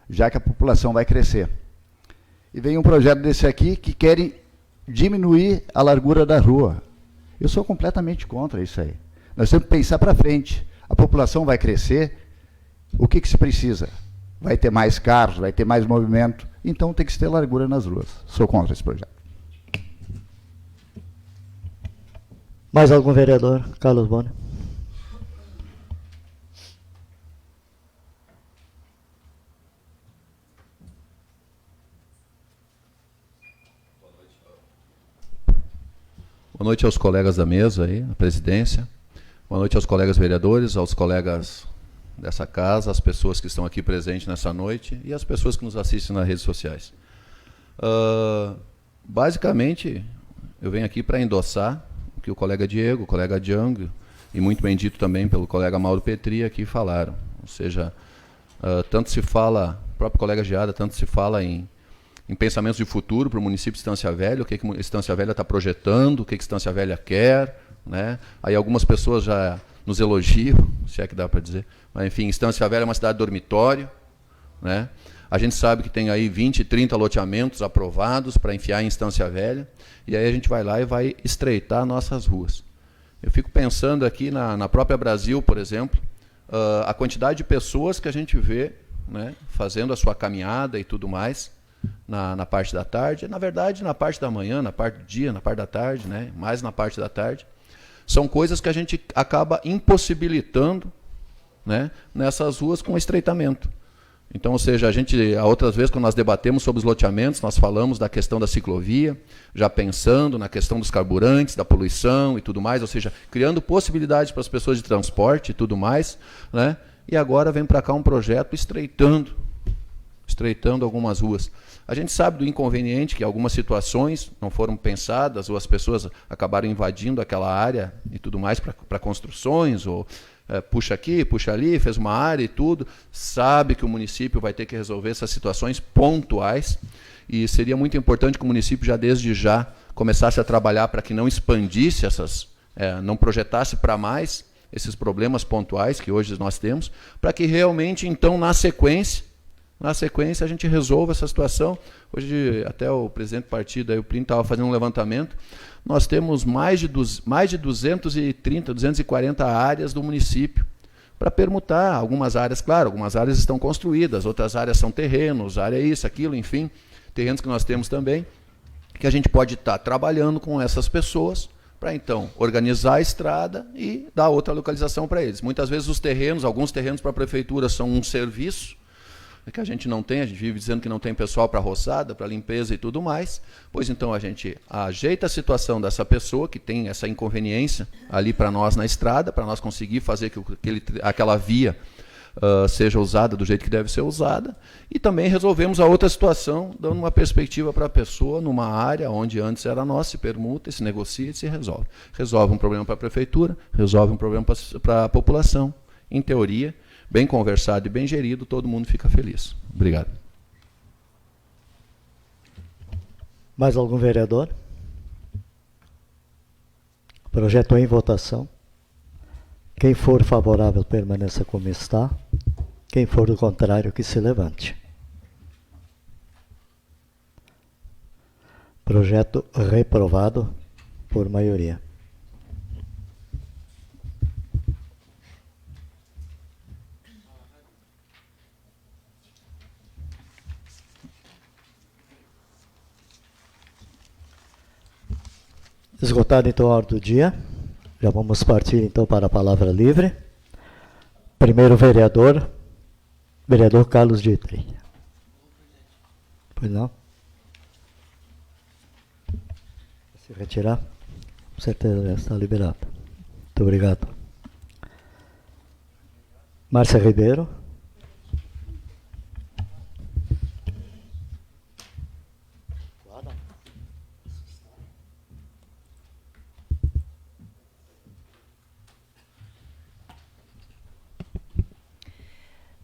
já que a população vai crescer. E vem um projeto desse aqui que querem diminuir a largura da rua. Eu sou completamente contra isso aí. Nós temos que pensar para frente. A população vai crescer, o que se precisa? Vai ter mais carros, vai ter mais movimento, então tem que ter largura nas ruas. Sou contra esse projeto. Mais algum vereador? Carlos Boni. Boa noite aos colegas da mesa aí, a presidência. Boa noite aos colegas vereadores, aos colegas dessa casa, às pessoas que estão aqui presentes nessa noite e às pessoas que nos assistem nas redes sociais. Basicamente, eu venho aqui para endossar o que o colega Diego, o colega Django e muito bem dito também pelo colega Mauro Petri aqui falaram. Ou seja, tanto se fala, o próprio colega Geada, tanto se fala em pensamentos de futuro para o município de Estância Velha, o que Estância Velha está projetando, o que Estância Velha quer, né? Aí algumas pessoas já nos elogiam, se é que dá para dizer, mas enfim, Estância Velha é uma cidade dormitório, né? A gente sabe que tem aí 20, 30 loteamentos aprovados para enfiar em Estância Velha, e aí a gente vai lá e vai estreitar nossas ruas. Eu fico pensando aqui na própria Brasil, por exemplo, a quantidade de pessoas que a gente vê, né, fazendo a sua caminhada e tudo mais, na parte da tarde, na verdade na parte da manhã, na parte do dia, na parte da tarde, né, mais na parte da tarde, são coisas que a gente acaba impossibilitando, né, nessas ruas com estreitamento. Então, ou seja, outras vezes quando nós debatemos sobre os loteamentos, nós falamos da questão da ciclovia, já pensando na questão dos carburantes, da poluição e tudo mais, ou seja, criando possibilidades para as pessoas de transporte e tudo mais, né, e agora vem para cá um projeto estreitando estreitando algumas ruas. A gente sabe do inconveniente que algumas situações não foram pensadas, ou as pessoas acabaram invadindo aquela área e tudo mais para construções, ou puxa aqui, puxa ali, fez uma área e tudo. Sabe que o município vai ter que resolver essas situações pontuais, e seria muito importante que o município já desde já começasse a trabalhar para que não expandisse não projetasse para mais esses problemas pontuais que hoje nós temos, para que realmente, então, na sequência a gente resolva essa situação. Hoje, até o presidente do partido, aí, o Plínio, estava fazendo um levantamento, nós temos mais de 230, 240 áreas do município para permutar. Algumas áreas, claro, algumas áreas estão construídas, outras áreas são terrenos, área isso, aquilo, enfim, terrenos que nós temos também, que a gente pode estar trabalhando com essas pessoas para, então, organizar a estrada e dar outra localização para eles. Muitas vezes os terrenos, alguns terrenos para a prefeitura são um serviço, que a gente não tem, a gente vive dizendo que não tem pessoal para roçada, para limpeza e tudo mais, pois então a gente ajeita a situação dessa pessoa que tem essa inconveniência ali para nós na estrada, para nós conseguir fazer que aquela via seja usada do jeito que deve ser usada, e também resolvemos a outra situação, dando uma perspectiva para a pessoa numa área onde antes era nossa, se permuta, se negocia e se resolve. Resolve um problema para a prefeitura, resolve um problema para a população. Em teoria, bem conversado e bem gerido, todo mundo fica feliz. Obrigado. Mais algum vereador? Projeto em votação. Quem for favorável, permaneça como está. Quem for do contrário, que se levante. Projeto reprovado por maioria. Esgotado então a ordem do dia, já vamos partir então para a palavra livre. Primeiro vereador Carlos Dietrich. Pois não? Se retirar? Com certeza já está liberado. Muito obrigado. Márcia Ribeiro.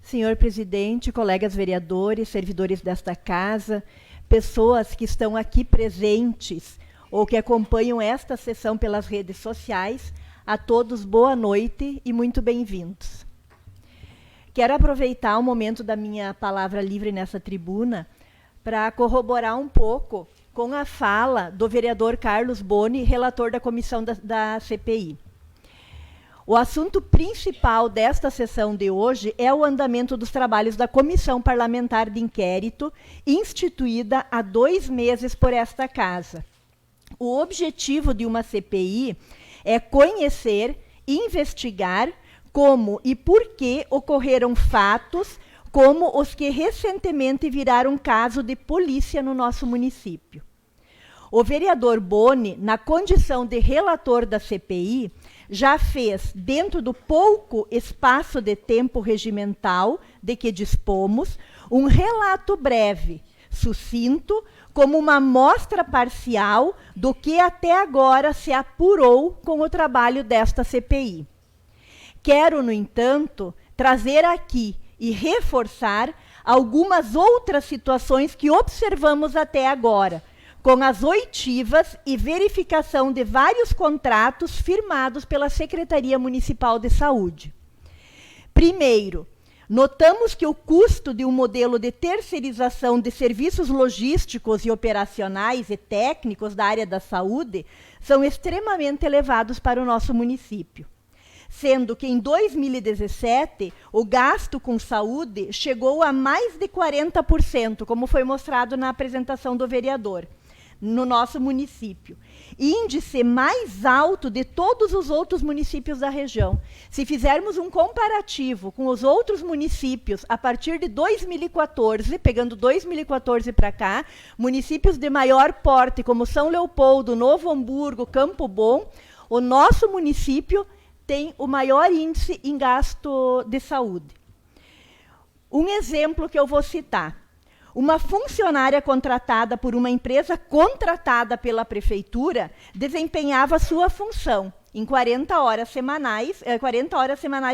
Senhor presidente, colegas vereadores, servidores desta casa, pessoas que estão aqui presentes ou que acompanham esta sessão pelas redes sociais, a todos boa noite e muito bem-vindos. Quero aproveitar o momento da minha palavra livre nessa tribuna para corroborar um pouco com a fala do vereador Carlos Boni, relator da comissão da CPI. O assunto principal desta sessão de hoje é o andamento dos trabalhos da Comissão Parlamentar de Inquérito, instituída há 2 meses por esta Casa. O objetivo de uma CPI é conhecer, investigar como e por que ocorreram fatos como os que recentemente viraram caso de polícia no nosso município. O vereador Boni, na condição de relator da CPI, já fez, dentro do pouco espaço de tempo regimental de que dispomos, um relato breve, sucinto, como uma amostra parcial do que até agora se apurou com o trabalho desta CPI. Quero, no entanto, trazer aqui e reforçar algumas outras situações que observamos até agora, com as oitivas e verificação de vários contratos firmados pela Secretaria Municipal de Saúde. Primeiro, notamos que o custo de um modelo de terceirização de serviços logísticos e operacionais e técnicos da área da saúde são extremamente elevados para o nosso município, sendo que em 2017 o gasto com saúde chegou a mais de 40%, como foi mostrado na apresentação do vereador, no nosso município. Índice mais alto de todos os outros municípios da região. Se fizermos um comparativo com os outros municípios, a partir de 2014, pegando 2014 para cá, municípios de maior porte, como São Leopoldo, Novo Hamburgo, Campo Bom, o nosso município tem o maior índice em gasto de saúde. Um exemplo que eu vou citar. uma funcionária contratada por uma empresa contratada pela prefeitura desempenhava sua função em 40 horas semanais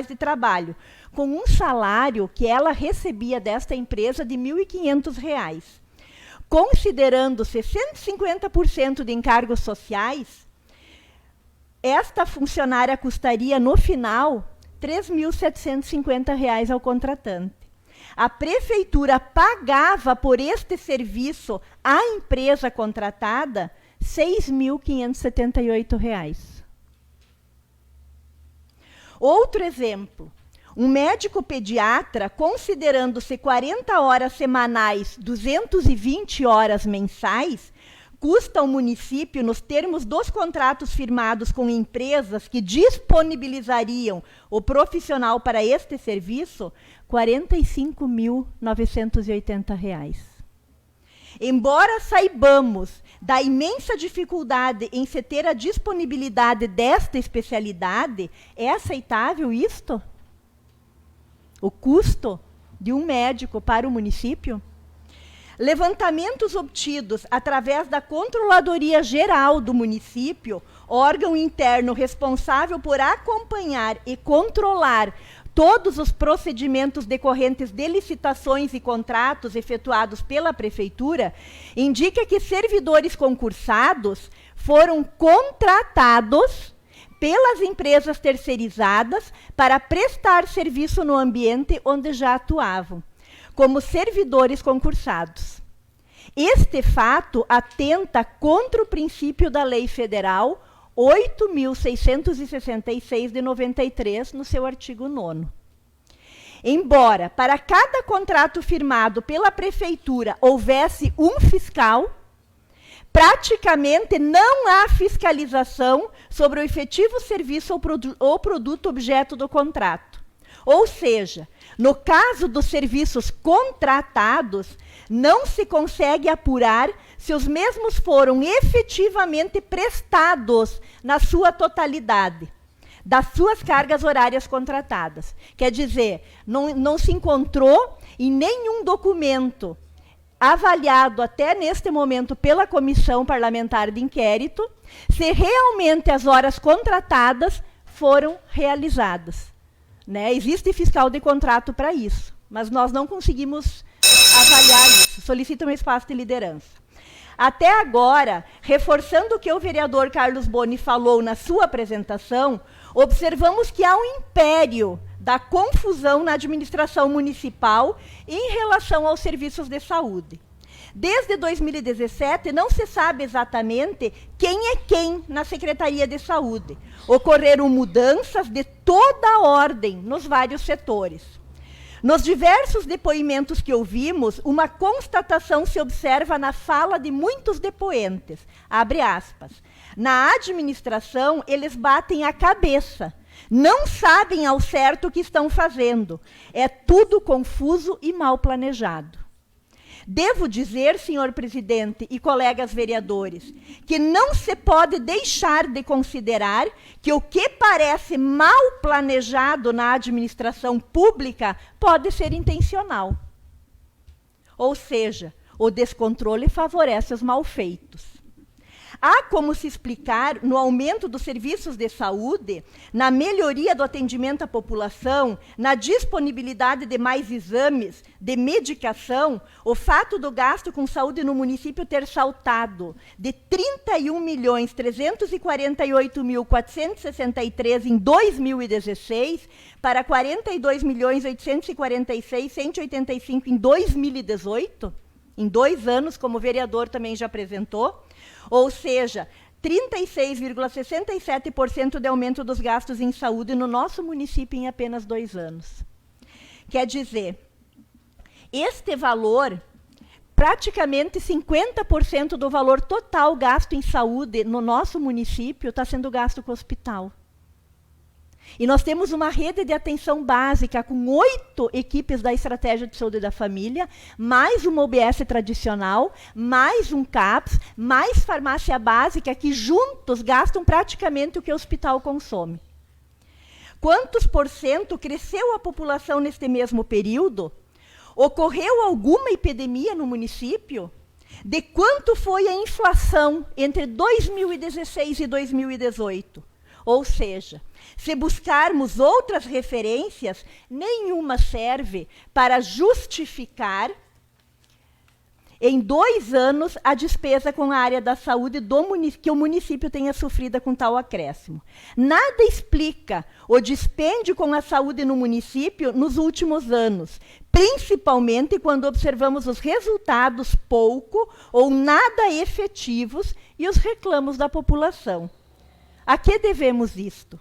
de trabalho, com um salário que ela recebia desta empresa de R$ 1.500. Considerando-se 150% de encargos sociais, esta funcionária custaria, no final, R$ 3.750 ao contratante. A prefeitura pagava por este serviço à empresa contratada R$ 6.578. Outro exemplo, um médico pediatra, considerando-se 40 horas semanais, 220 horas mensais, custa ao município, nos termos dos contratos firmados com empresas que disponibilizariam o profissional para este serviço, R$ 45.980. Embora saibamos da imensa dificuldade em se ter a disponibilidade desta especialidade, é aceitável isto? O custo de um médico para o município? Levantamentos obtidos através da Controladoria Geral do município, órgão interno responsável por acompanhar e controlar todos os procedimentos decorrentes de licitações e contratos efetuados pela prefeitura, indica que servidores concursados foram contratados pelas empresas terceirizadas para prestar serviço no ambiente onde já atuavam, como servidores concursados. Este fato atenta contra o princípio da Lei Federal 8.666 de 93, no seu artigo 9º. Embora para cada contrato firmado pela prefeitura houvesse um fiscal, praticamente não há fiscalização sobre o efetivo serviço ou produto objeto do contrato. Ou seja, no caso dos serviços contratados, não se consegue apurar se os mesmos foram efetivamente prestados na sua totalidade, das suas cargas horárias contratadas. Quer dizer, não se encontrou em nenhum documento avaliado até neste momento pela Comissão Parlamentar de Inquérito se realmente as horas contratadas foram realizadas. Né? Existe fiscal de contrato para isso, mas nós não conseguimos avaliar isso. Solicito um espaço de liderança. Até agora, reforçando o que o vereador Carlos Boni falou na sua apresentação, observamos que há um império da confusão na administração municipal em relação aos serviços de saúde. Desde 2017, não se sabe exatamente quem é quem na Secretaria de Saúde. Ocorreram mudanças de toda a ordem nos vários setores. Nos diversos depoimentos que ouvimos, uma constatação se observa na fala de muitos depoentes. Abre aspas. Na administração, eles batem a cabeça. Não sabem ao certo o que estão fazendo. É tudo confuso e mal planejado. Devo dizer, senhor presidente e colegas vereadores, que não se pode deixar de considerar que o que parece mal planejado na administração pública pode ser intencional. Ou seja, o descontrole favorece os malfeitos. Há como se explicar no aumento dos serviços de saúde, na melhoria do atendimento à população, na disponibilidade de mais exames, de medicação, o fato do gasto com saúde no município ter saltado de 31.348.463 em 2016 para 42.846.185 em 2018, em 2 anos, como o vereador também já apresentou. Ou seja, 36,67% de aumento dos gastos em saúde no nosso município em apenas 2 anos. Quer dizer, este valor, praticamente 50% do valor total gasto em saúde no nosso município está sendo gasto com o hospital. E nós temos uma rede de atenção básica com 8 equipes da Estratégia de Saúde da Família, mais uma OBS tradicional, mais um CAPS, mais farmácia básica, que juntos gastam praticamente o que o hospital consome. Quantos por cento cresceu a população neste mesmo período? Ocorreu alguma epidemia no município? De quanto foi a inflação entre 2016 e 2018? Ou seja, se buscarmos outras referências, nenhuma serve para justificar, em 2 anos, a despesa com a área da saúde que o município tenha sofrido com tal acréscimo. Nada explica o dispêndio com a saúde no município nos últimos anos, principalmente quando observamos os resultados pouco ou nada efetivos e os reclamos da população. A que devemos isto?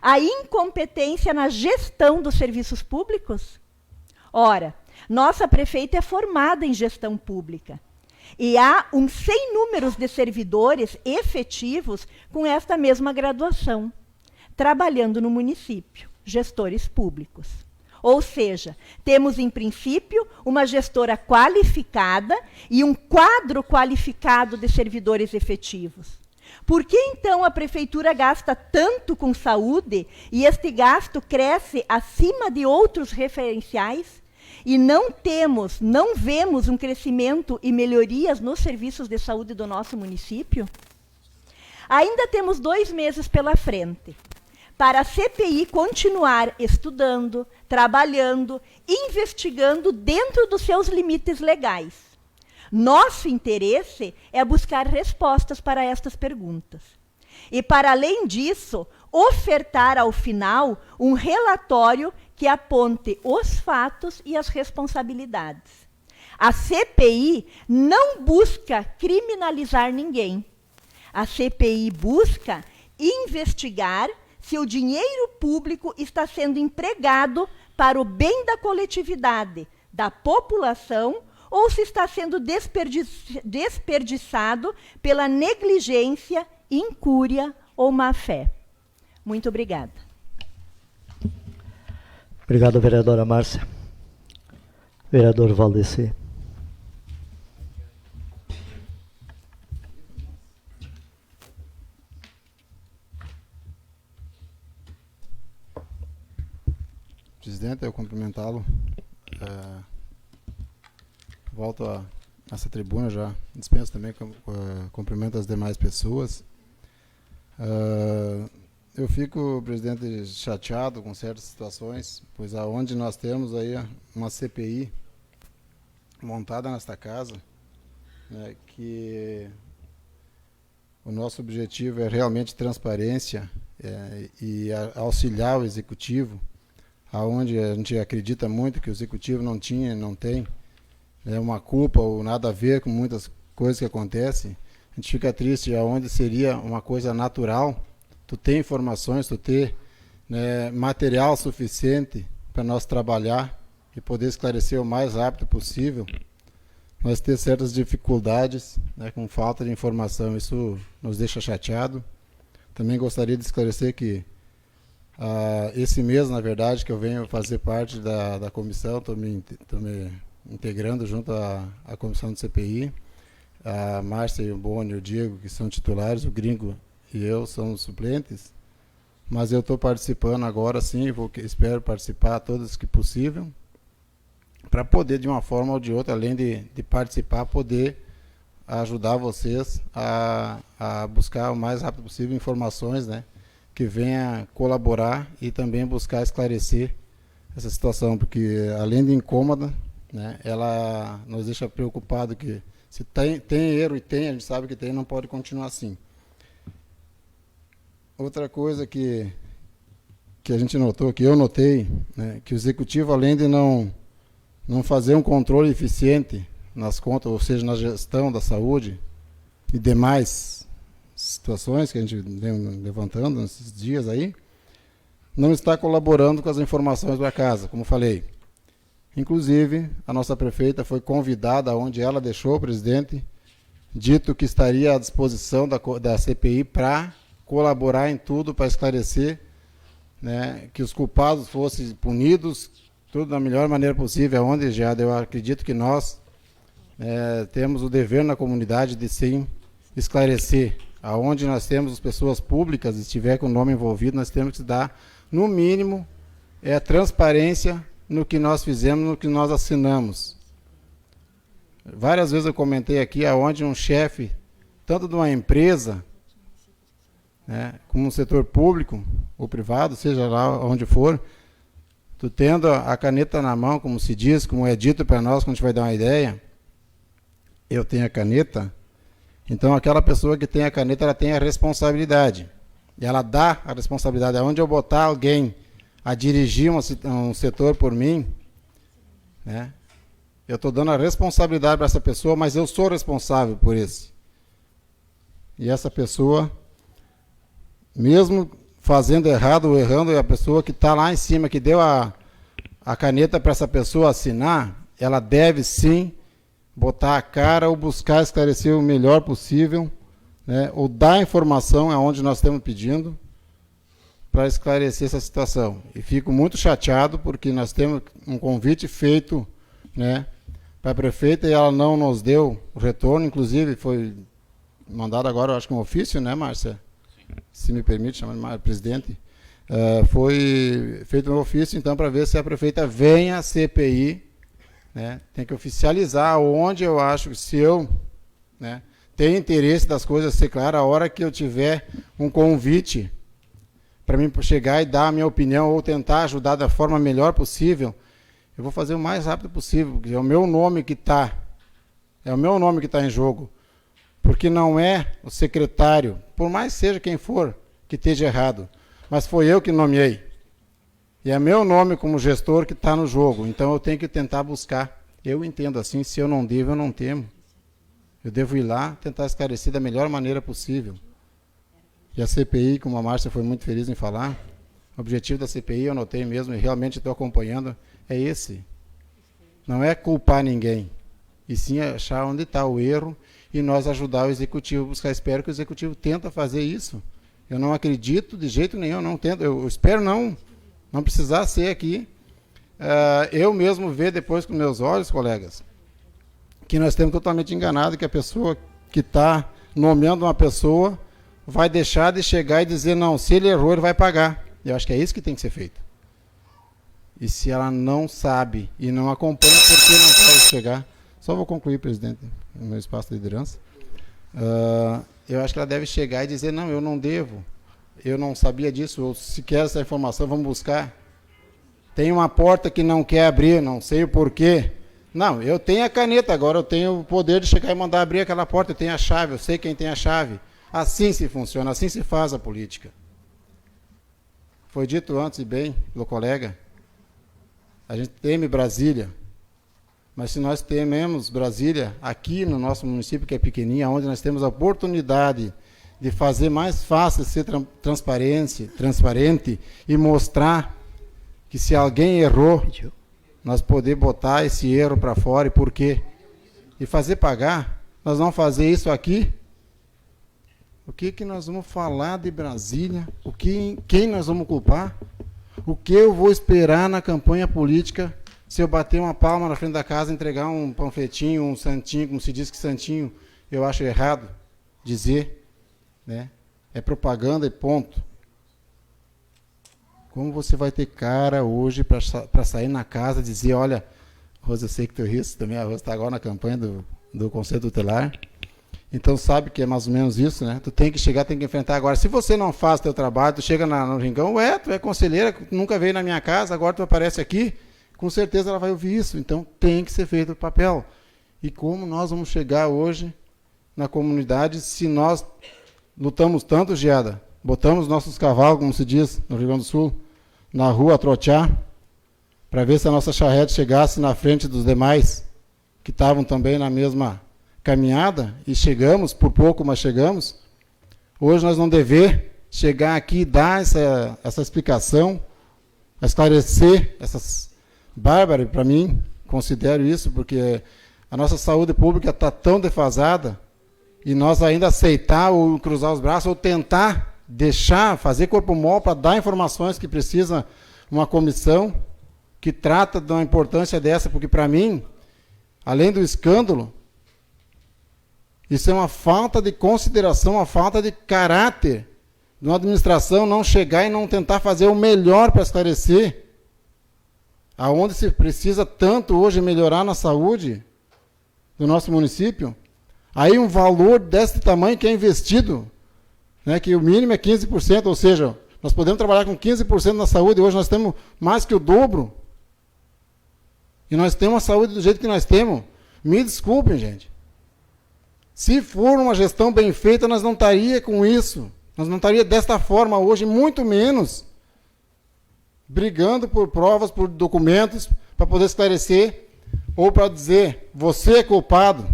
A incompetência na gestão dos serviços públicos? Ora, nossa prefeita é formada em gestão pública e há um sem números de servidores efetivos com esta mesma graduação, trabalhando no município, gestores públicos. Ou seja, temos, em princípio, uma gestora qualificada e um quadro qualificado de servidores efetivos. Por que, então, a prefeitura gasta tanto com saúde e este gasto cresce acima de outros referenciais? E não vemos um crescimento e melhorias nos serviços de saúde do nosso município? Ainda temos 2 meses pela frente para a CPI continuar estudando, trabalhando, investigando dentro dos seus limites legais. Nosso interesse é buscar respostas para estas perguntas. E, para além disso, ofertar ao final um relatório que aponte os fatos e as responsabilidades. A CPI não busca criminalizar ninguém. A CPI busca investigar se o dinheiro público está sendo empregado para o bem da coletividade, da população, ou se está sendo desperdiçado pela negligência, incúria ou má-fé. Muito obrigada. Obrigado, vereadora Márcia. Vereador Valdeci. Presidente, eu cumprimentá-lo. Volto a essa tribuna, já dispenso também cumprimento as demais pessoas. Eu fico, presidente, chateado com certas situações, pois aonde nós temos aí uma CPI montada nesta casa, né, que o nosso objetivo é realmente transparência e auxiliar o executivo, aonde a gente acredita muito que o executivo não tem uma culpa ou nada a ver com muitas coisas que acontecem. A gente fica triste aonde seria uma coisa natural, tu ter informações, tu ter material suficiente para nós trabalhar e poder esclarecer o mais rápido possível. Nós temos certas dificuldades, com falta de informação, isso nos deixa chateado. Também gostaria de esclarecer que esse mês, na verdade, que eu venho fazer parte da comissão, estou me integrando junto à comissão do CPI, a Márcia, o Boni e o Diego, que são titulares, o Gringo e eu somos suplentes, mas eu estou participando agora sim, espero participar todas que possível, para poder, de uma forma ou de outra, além de participar, poder ajudar vocês a buscar o mais rápido possível informações, que venha colaborar e também buscar esclarecer essa situação, porque além de incômoda, ela nos deixa preocupado que se tem erro e a gente sabe que tem, não pode continuar assim. Outra coisa que a gente notou, que eu notei, que o executivo, além de não fazer um controle eficiente nas contas, ou seja, na gestão da saúde e demais situações que a gente vem levantando nesses dias aí, não está colaborando com as informações da casa, como falei. Inclusive, a nossa prefeita foi convidada, onde ela deixou o presidente, dito que estaria à disposição da CPI para colaborar em tudo, para esclarecer, que os culpados fossem punidos, tudo da melhor maneira possível, onde já eu acredito que nós temos o dever na comunidade de sim esclarecer. Aonde nós temos as pessoas públicas, se estiver com o nome envolvido, nós temos que dar, no mínimo, transparência no que nós fizemos, no que nós assinamos. Várias vezes eu comentei aqui aonde um chefe, tanto de uma empresa, né, como um setor público ou privado, seja lá onde for, tu tendo a caneta na mão, como se diz, como é dito para nós quando a gente vai dar uma ideia, eu tenho a caneta, então aquela pessoa que tem a caneta, ela tem a responsabilidade. E ela dá a responsabilidade. Aonde eu botar alguém a dirigir um setor por mim, né, eu estou dando a responsabilidade para essa pessoa, mas eu sou responsável por isso. E essa pessoa, mesmo fazendo errado ou errando, a pessoa que está lá em cima, que deu a caneta para essa pessoa assinar, ela deve sim botar a cara ou buscar esclarecer o melhor possível, né, ou dar informação aonde nós estamos pedindo para esclarecer essa situação. E fico muito chateado porque nós temos um convite feito, né, para a prefeita e ela não nos deu o retorno, inclusive foi mandado agora, eu acho que um ofício, né, Márcia? Se me permite chamar de presidente, foi feito um ofício, então, para ver se a prefeita vem à CPI, né, tem que oficializar onde eu acho que se eu, né, tenho interesse das coisas ser claras, a hora que eu tiver um convite para mim chegar e dar a minha opinião ou tentar ajudar da forma melhor possível, eu vou fazer o mais rápido possível, porque é o meu nome que está em jogo. Porque não é o secretário, por mais seja quem for, que esteja errado, mas foi eu que nomeei. E é meu nome como gestor que está no jogo, então eu tenho que tentar buscar. Eu entendo assim, se eu não devo, eu não temo. Eu devo ir lá, tentar esclarecer da melhor maneira possível. E a CPI, como a Márcia foi muito feliz em falar, o objetivo da CPI, eu notei mesmo, e realmente estou acompanhando, é esse. Não é culpar ninguém, e sim achar onde está o erro, e nós ajudar o executivo a buscar. Espero que o executivo tente fazer isso. Eu não acredito de jeito nenhum, não tento. Eu espero não precisar ser aqui. Eu mesmo ver depois com meus olhos, colegas, que nós temos totalmente enganado, que a pessoa que está nomeando uma pessoa vai deixar de chegar e dizer, não, se ele errou, ele vai pagar. Eu acho que é isso que tem que ser feito. E se ela não sabe e não acompanha, por que não pode chegar? Só vou concluir, presidente, no meu espaço de liderança. Eu acho que ela deve chegar e dizer, não, eu não devo, eu não sabia disso, ou se quer essa informação, vamos buscar. Tem uma porta que não quer abrir, não sei o porquê. Não, eu tenho a caneta, agora eu tenho o poder de chegar e mandar abrir aquela porta, eu tenho a chave, eu sei quem tem a chave. Assim se funciona, assim se faz a política. Foi dito antes e bem pelo colega, a gente teme Brasília, mas se nós tememos Brasília, aqui no nosso município, que é pequenininho, onde nós temos a oportunidade de fazer mais fácil ser transparente e mostrar que se alguém errou, nós poder botar esse erro para fora, e por quê? E fazer pagar. Nós vamos fazer isso aqui. O que nós vamos falar de Brasília? Quem nós vamos culpar? O que eu vou esperar na campanha política se eu bater uma palma na frente da casa, entregar um panfletinho, um santinho, como se diz que santinho, eu acho errado dizer, né? É propaganda e ponto. Como você vai ter cara hoje para sair na casa e dizer, olha, Rosa, eu sei que teu risco também, a Rosa está agora na campanha do Conselho Tutelar, então sabe que é mais ou menos isso, né? Tu tem que chegar, tem que enfrentar agora. Se você não faz teu trabalho, tu chega no rincão, tu é conselheira, nunca veio na minha casa, agora tu aparece aqui, com certeza ela vai ouvir isso. Então tem que ser feito o papel. E como nós vamos chegar hoje na comunidade se nós lutamos tanto, Giada, botamos nossos cavalos, como se diz no Rio Grande do Sul, na rua a trotear, para ver se a nossa charrete chegasse na frente dos demais, que estavam também na mesma caminhada, e chegamos, por pouco, mas chegamos. Hoje nós não devemos chegar aqui e dar essa explicação, esclarecer essas bárbaras, para mim, considero isso, porque a nossa saúde pública está tão defasada, e nós ainda aceitar ou cruzar os braços, ou tentar deixar, fazer corpo mole para dar informações que precisa uma comissão que trata de uma importância dessa, porque para mim, além do escândalo, isso é uma falta de consideração, uma falta de caráter de uma administração não chegar e não tentar fazer o melhor para esclarecer aonde se precisa tanto hoje melhorar na saúde do nosso município, aí um valor desse tamanho que é investido, né, que o mínimo é 15%, ou seja, nós podemos trabalhar com 15% na saúde, hoje nós temos mais que o dobro, e nós temos a saúde do jeito que nós temos. Me desculpem, gente. Se for uma gestão bem feita, nós não estaria com isso. Nós não estaria desta forma hoje, muito menos brigando por provas, por documentos, para poder esclarecer, ou para dizer, você é culpado.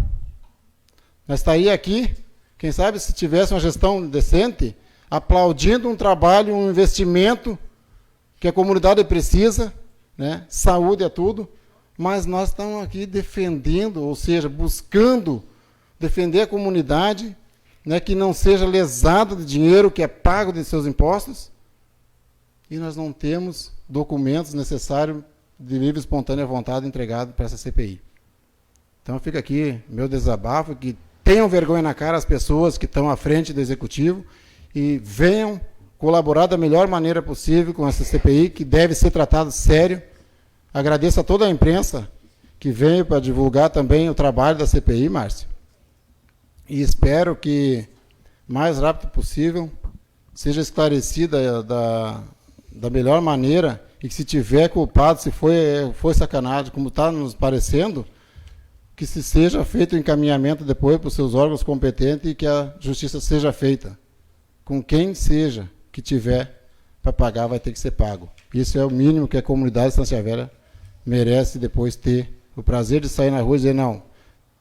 Nós estaria aqui, quem sabe, se tivesse uma gestão decente, aplaudindo um trabalho, um investimento que a comunidade precisa, né? Saúde é tudo, mas nós estamos aqui defendendo, ou seja, buscando defender a comunidade, né, que não seja lesada de dinheiro que é pago de seus impostos, e nós não temos documentos necessários de livre e espontânea vontade entregados para essa CPI. Então fica aqui meu desabafo, que tenham vergonha na cara as pessoas que estão à frente do Executivo e venham colaborar da melhor maneira possível com essa CPI, que deve ser tratado sério. Agradeço a toda a imprensa que veio para divulgar também o trabalho da CPI, Márcio. E espero que, mais rápido possível, seja esclarecida da melhor maneira, e que se tiver culpado, se foi sacanagem, como está nos parecendo, que se seja feito o encaminhamento depois para os seus órgãos competentes e que a justiça seja feita. Com quem seja que tiver para pagar, vai ter que ser pago. Isso é o mínimo que a comunidade de Estância Velha merece depois ter o prazer de sair na rua e dizer, não,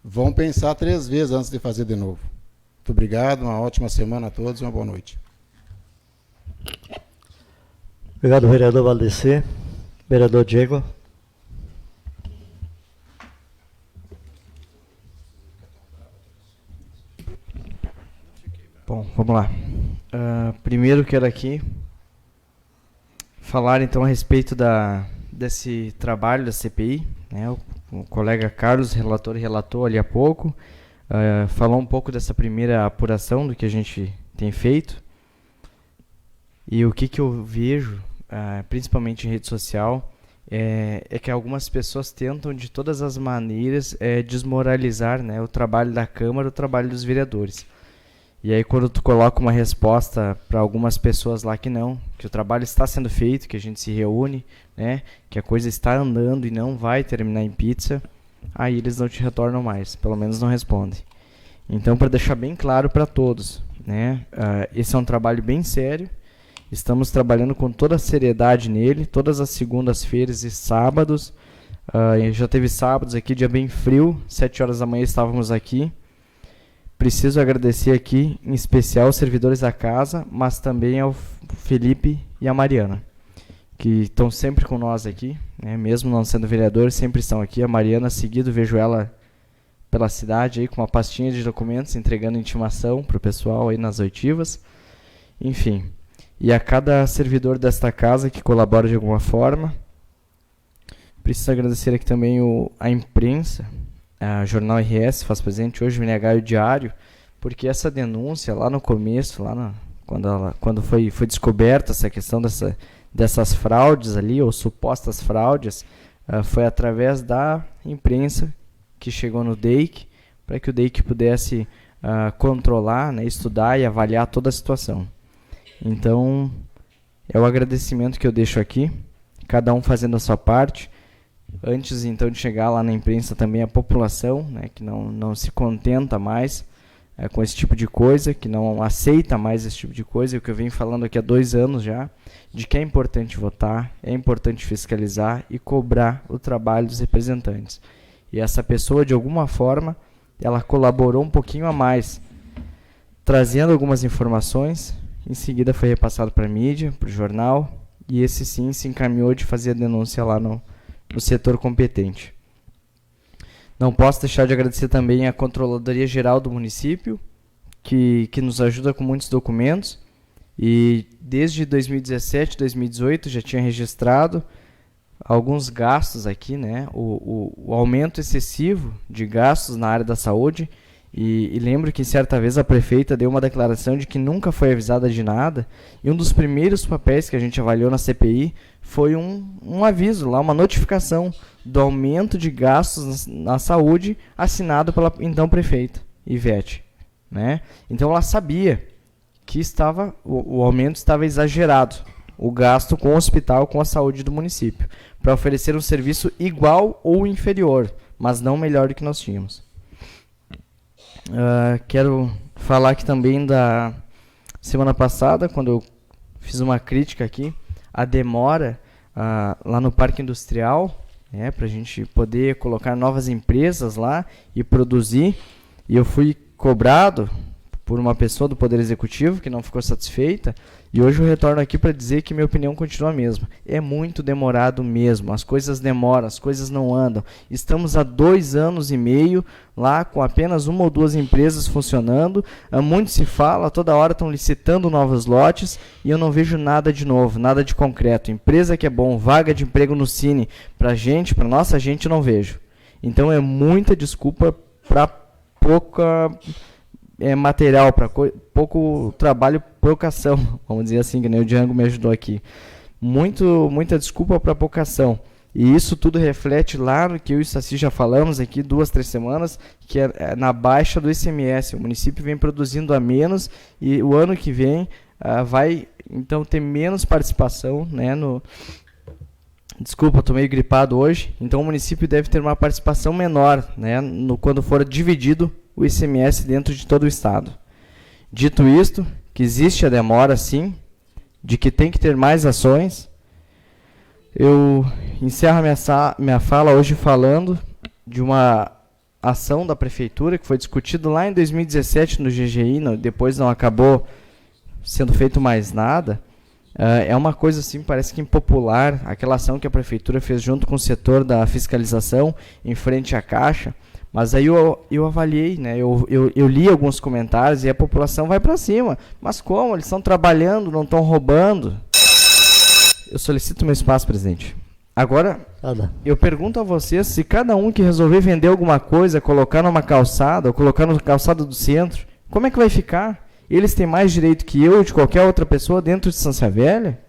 vão pensar 3 vezes antes de fazer de novo. Muito obrigado, uma ótima semana a todos e uma boa noite. Obrigado, vereador Valdecir. Vereador Diego. Bom, vamos lá. Primeiro quero aqui falar então a respeito desse trabalho da CPI, né? O colega Carlos, relatou ali há pouco, falou um pouco dessa primeira apuração do que a gente tem feito. E o que eu vejo, principalmente em rede social, é que algumas pessoas tentam de todas as maneiras desmoralizar, né, o trabalho da Câmara, o trabalho dos vereadores. E aí quando tu coloca uma resposta para algumas pessoas lá que o trabalho está sendo feito, que a gente se reúne, né, que a coisa está andando e não vai terminar em pizza, aí eles não te retornam mais, pelo menos não respondem. Então, para deixar bem claro para todos, né, esse é um trabalho bem sério, estamos trabalhando com toda a seriedade nele, todas as segundas-feiras e sábados, já teve sábados aqui, dia bem frio, 7 horas da manhã estávamos aqui. Preciso agradecer aqui, em especial, aos servidores da casa, mas também ao Felipe e à Mariana, que estão sempre com nós aqui, né? Mesmo não sendo vereadores, sempre estão aqui. A Mariana, seguido, vejo ela pela cidade aí, com uma pastinha de documentos, entregando intimação para o pessoal aí nas oitivas. Enfim, e a cada servidor desta casa que colabora de alguma forma. Preciso agradecer aqui também a imprensa, a Jornal RS faz presente hoje, o MNH e o Diário, porque essa denúncia lá no começo, quando foi descoberta essa questão dessas fraudes ali, ou supostas fraudes, foi através da imprensa que chegou no DEIC, para que o DEIC pudesse controlar, né, estudar e avaliar toda a situação. Então, é o agradecimento que eu deixo aqui, cada um fazendo a sua parte. Antes, então, de chegar lá na imprensa, também a população, né, que não se contenta mais com esse tipo de coisa, que não aceita mais esse tipo de coisa, e o que eu venho falando aqui há 2 anos já, de que é importante votar, é importante fiscalizar e cobrar o trabalho dos representantes. E essa pessoa, de alguma forma, ela colaborou um pouquinho a mais, trazendo algumas informações, em seguida foi repassado para a mídia, para o jornal, e esse sim se encaminhou de fazer a denúncia lá no setor competente. Não posso deixar de agradecer também à Controladoria Geral do município, que nos ajuda com muitos documentos, e desde 2017, 2018 já tinha registrado alguns gastos aqui, né? O aumento excessivo de gastos na área da saúde E lembro que certa vez a prefeita deu uma declaração de que nunca foi avisada de nada, e um dos primeiros papéis que a gente avaliou na CPI foi um aviso lá, uma notificação do aumento de gastos na saúde assinado pela então prefeita, Ivete, né? Então ela sabia que o aumento estava exagerado, o gasto com o hospital, com a saúde do município, para oferecer um serviço igual ou inferior, mas não melhor do que nós tínhamos. Quero falar aqui também da semana passada, quando eu fiz uma crítica aqui, a demora lá no Parque Industrial, para a gente poder colocar novas empresas lá e produzir, e eu fui cobrado por uma pessoa do Poder Executivo que não ficou satisfeita, e hoje eu retorno aqui para dizer que minha opinião continua a mesma. É muito demorado mesmo, as coisas demoram, as coisas não andam. Estamos há 2 anos e meio lá com apenas 1 ou 2 empresas funcionando, muito se fala, toda hora estão licitando novos lotes, e eu não vejo nada de novo, nada de concreto. Empresa que é bom, vaga de emprego no Cine, para nossa gente, eu não vejo. Então é muita desculpa para pouca... material, para pouco trabalho por ocasião, vamos dizer assim, que nem o Django me ajudou aqui. Muita desculpa para pouca ação. E isso tudo reflete lá no que eu e o Saci já falamos aqui 2, 3 semanas, que é na baixa do ICMS. O município vem produzindo a menos, e o ano que vem vai então ter menos participação, né, Desculpa, estou meio gripado hoje. Então o município deve ter uma participação menor, né, quando for dividido o ICMS dentro de todo o estado. Dito isto, que existe a demora sim, de que tem que ter mais ações, eu encerro minha fala hoje falando de uma ação da prefeitura que foi discutido lá em 2017 no GGI, depois não acabou sendo feito mais nada. É uma coisa assim, parece que impopular, aquela ação que a prefeitura fez junto com o setor da fiscalização em frente à Caixa. Mas aí eu avaliei, né? Eu li alguns comentários e a população vai para cima. Mas como? Eles estão trabalhando, não estão roubando. Eu solicito meu espaço, presidente. Agora, eu pergunto a vocês, se cada um que resolver vender alguma coisa, colocar numa calçada, ou colocar na calçada do centro, como é que vai ficar? Eles têm mais direito que eu ou de qualquer outra pessoa dentro de Estância Velha?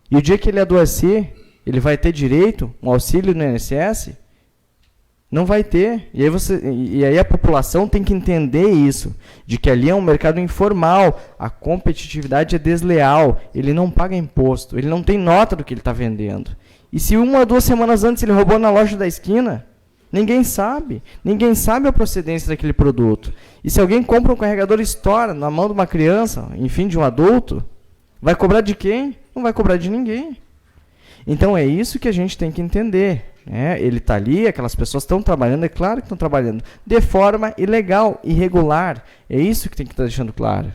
E o dia que ele adoecer, ele vai ter direito a um auxílio no INSS? Não vai ter. E aí a população tem que entender isso, de que ali é um mercado informal, a competitividade é desleal, ele não paga imposto, ele não tem nota do que ele está vendendo. E se 1 ou 2 semanas antes ele roubou na loja da esquina, ninguém sabe a procedência daquele produto. E se alguém compra um carregador e estoura na mão de uma criança, enfim, de um adulto, vai cobrar de quem? Não vai cobrar de ninguém. Então é isso que a gente tem que entender. Ele está ali, aquelas pessoas estão trabalhando, é claro que estão trabalhando, de forma ilegal, irregular. É isso que tem que estar deixando claro.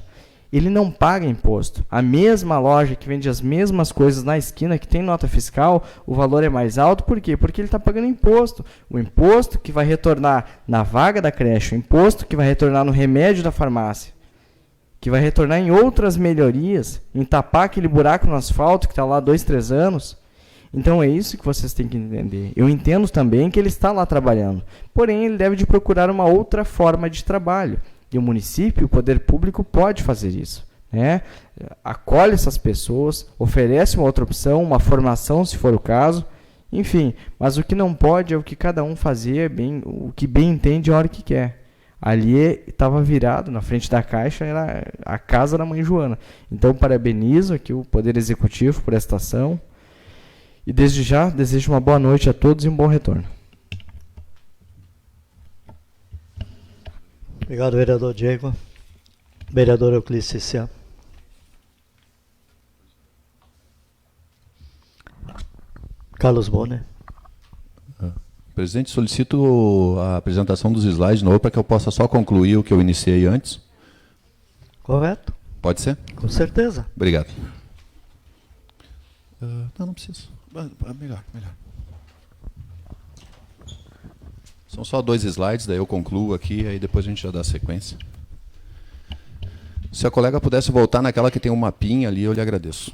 Ele não paga imposto. A mesma loja que vende as mesmas coisas na esquina, que tem nota fiscal, o valor é mais alto. Por quê? Porque ele está pagando imposto. O imposto que vai retornar na vaga da creche, o imposto que vai retornar no remédio da farmácia, que vai retornar em outras melhorias, em tapar aquele buraco no asfalto que está lá há 2, 3 anos. Então é isso que vocês têm que entender. Eu entendo também que ele está lá trabalhando, porém ele deve de procurar uma outra forma de trabalho. E o município, o poder público pode fazer isso, né? Acolhe essas pessoas, oferece uma outra opção, uma formação se for o caso, enfim. Mas o que não pode é o que cada um fazer, o que bem entende a hora que quer. Ali estava virado na frente da Caixa, era a casa da mãe Joana. Então parabenizo aqui o Poder Executivo por esta ação. E desde já desejo uma boa noite a todos e um bom retorno. Obrigado, vereador Diego. Vereador Euclides Cician. Carlos Boni. Presidente, solicito a apresentação dos slides de novo para que eu possa só concluir o que eu iniciei antes. Correto. Pode ser? Com certeza. Obrigado. Não preciso. Melhor. São só 2 slides, daí eu concluo aqui, aí depois a gente já dá sequência. Se a colega pudesse voltar naquela que tem um mapinha ali, eu lhe agradeço.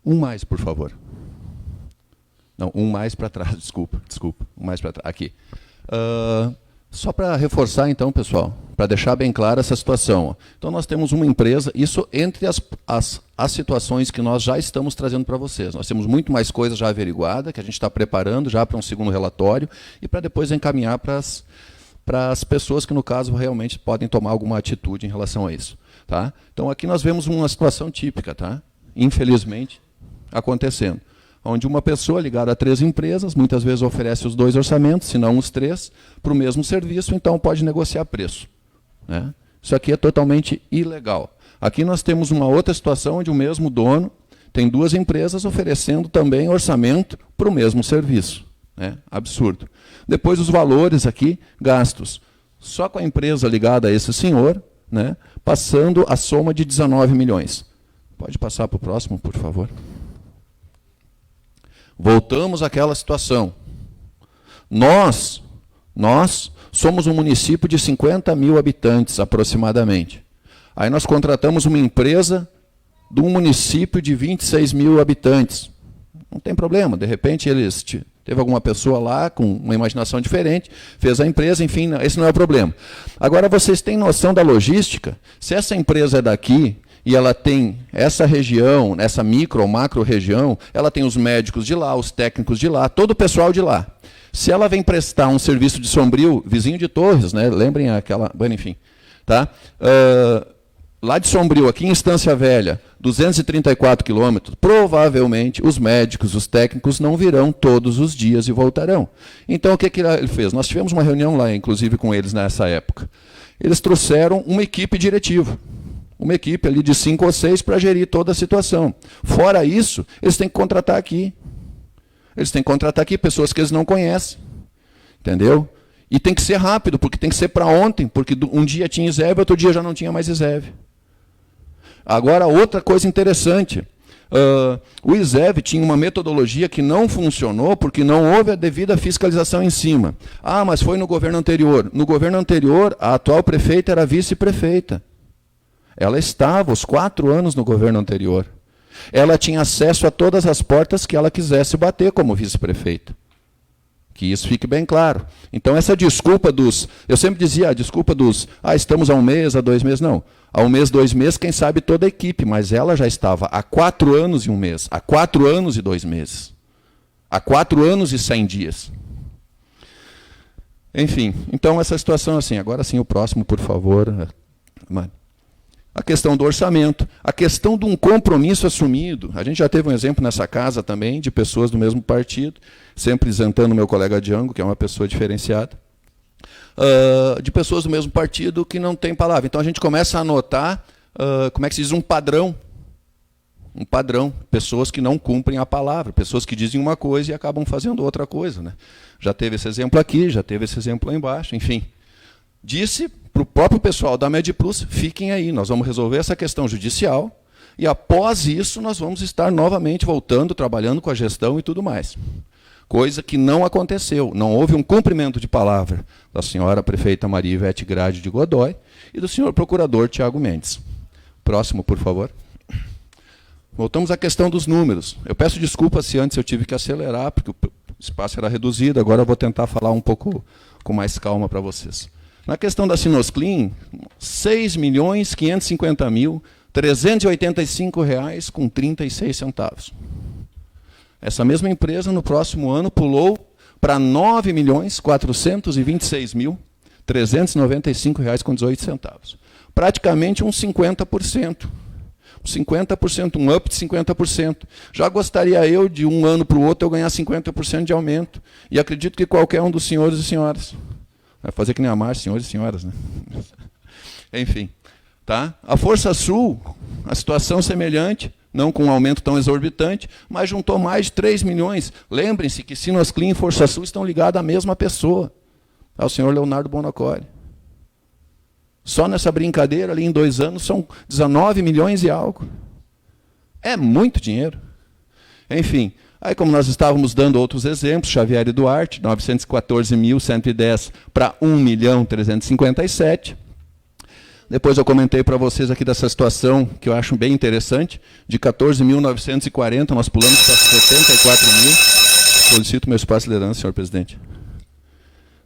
Um mais, por favor. Não, um mais para trás, desculpa. Um mais para trás, aqui. Só para reforçar, então, pessoal, para deixar bem clara essa situação. Ó. Então, nós temos uma empresa, isso entre as situações que nós já estamos trazendo para vocês. Nós temos muito mais coisa já averiguada, que a gente está preparando já para um segundo relatório, e para depois encaminhar para as pessoas que, no caso, realmente podem tomar alguma atitude em relação a isso. Tá? Então, aqui nós vemos uma situação típica, tá? Infelizmente, acontecendo. Onde uma pessoa ligada a 3 empresas, muitas vezes oferece os 2 orçamentos, se não os 3, para o mesmo serviço, então pode negociar preço. Né? Isso aqui é totalmente ilegal. Aqui nós temos uma outra situação onde o mesmo dono tem 2 empresas oferecendo também orçamento para o mesmo serviço. Né? Absurdo. Depois os valores aqui, gastos. Só com a empresa ligada a esse senhor, né? Passando a soma de 19 milhões. Pode passar para o próximo, por favor. Voltamos àquela situação. Nós somos um município de 50 mil habitantes, aproximadamente. Aí nós contratamos uma empresa de um município de 26 mil habitantes. Não tem problema, de repente teve alguma pessoa lá com uma imaginação diferente, fez a empresa, enfim, esse não é o problema. Agora, vocês têm noção da logística? Se essa empresa é daqui, e ela tem essa região, essa micro ou macro região, ela tem os médicos de lá, os técnicos de lá, todo o pessoal de lá. Se ela vem prestar um serviço de Sombrio, vizinho de Torres, né? Lembrem aquela... Bom, enfim. Tá? Lá de Sombrio, aqui em Estância Velha, 234 quilômetros, provavelmente os médicos, os técnicos não virão todos os dias e voltarão. Então, o que ele fez? Nós tivemos uma reunião lá, inclusive, com eles nessa época. Eles trouxeram uma equipe diretiva. Uma equipe ali de 5 ou 6 para gerir toda a situação. Fora isso, eles têm que contratar aqui. Eles têm que contratar aqui pessoas que eles não conhecem. Entendeu? E tem que ser rápido, porque tem que ser para ontem, porque um dia tinha ISEV, outro dia já não tinha mais ISEV. Agora, outra coisa interessante. O ISEV tinha uma metodologia que não funcionou porque não houve a devida fiscalização em cima. Ah, mas foi no governo anterior. No governo anterior, a atual prefeita era vice-prefeita. Ela estava os 4 anos no governo anterior. Ela tinha acesso a todas as portas que ela quisesse bater como vice-prefeita. Que isso fique bem claro. Então, essa desculpa dos... Eu sempre dizia, a desculpa dos... estamos há 1 mês, há 2 meses. Não. Há 1 mês, 2 meses, quem sabe toda a equipe. Mas ela já estava há 4 anos e 1 mês. Há 4 anos e 2 meses. Há 4 anos e 100 dias. Enfim, então essa situação assim. Agora sim, o próximo, por favor. A questão do orçamento, a questão de um compromisso assumido. A gente já teve um exemplo nessa casa também, de pessoas do mesmo partido, sempre isentando o meu colega Django, que é uma pessoa diferenciada, de pessoas do mesmo partido que não têm palavra. Então, a gente começa a anotar, como é que se diz, um padrão. Um padrão, pessoas que não cumprem a palavra, pessoas que dizem uma coisa e acabam fazendo outra coisa. Né? Já teve esse exemplo aqui, já teve esse exemplo lá embaixo, enfim. Disse para o próprio pessoal da MedPlus, fiquem aí, nós vamos resolver essa questão judicial e após isso nós vamos estar novamente voltando, trabalhando com a gestão e tudo mais. Coisa que não aconteceu, não houve um cumprimento de palavra da senhora prefeita Maria Ivete Grade de Godoy e do senhor procurador Tiago Mendes. Próximo, por favor. Voltamos à questão dos números. Eu peço desculpas se antes eu tive que acelerar, porque o espaço era reduzido, agora eu vou tentar falar um pouco com mais calma para vocês. Na questão da Sinosclean, R$ 6.550.385,36. Essa mesma empresa, no próximo ano, pulou para R$ 9.496.395,18. Praticamente uns 50%. 50%, um up de 50%. Já gostaria eu, de um ano para o outro, eu ganhar 50% de aumento. E acredito que qualquer um dos senhores e senhoras. Vai fazer que nem a Márcia, senhores e senhoras, né? Enfim. Tá? A Força Sul, a situação semelhante, não com um aumento tão exorbitante, mas juntou mais de 3 milhões. Lembrem-se que Sinosclean e Força Sul estão ligados à mesma pessoa, ao senhor Leonardo Bonacore. Só nessa brincadeira, ali em 2 anos, são 19 milhões e algo. É muito dinheiro. Enfim, aí como nós estávamos dando outros exemplos, Xavier e Duarte, 914.110 para 1.357.000. Depois eu comentei para vocês aqui dessa situação, que eu acho bem interessante, de 14.940, nós pulamos para 74 mil. Solicito meu espaço de liderança, senhor presidente.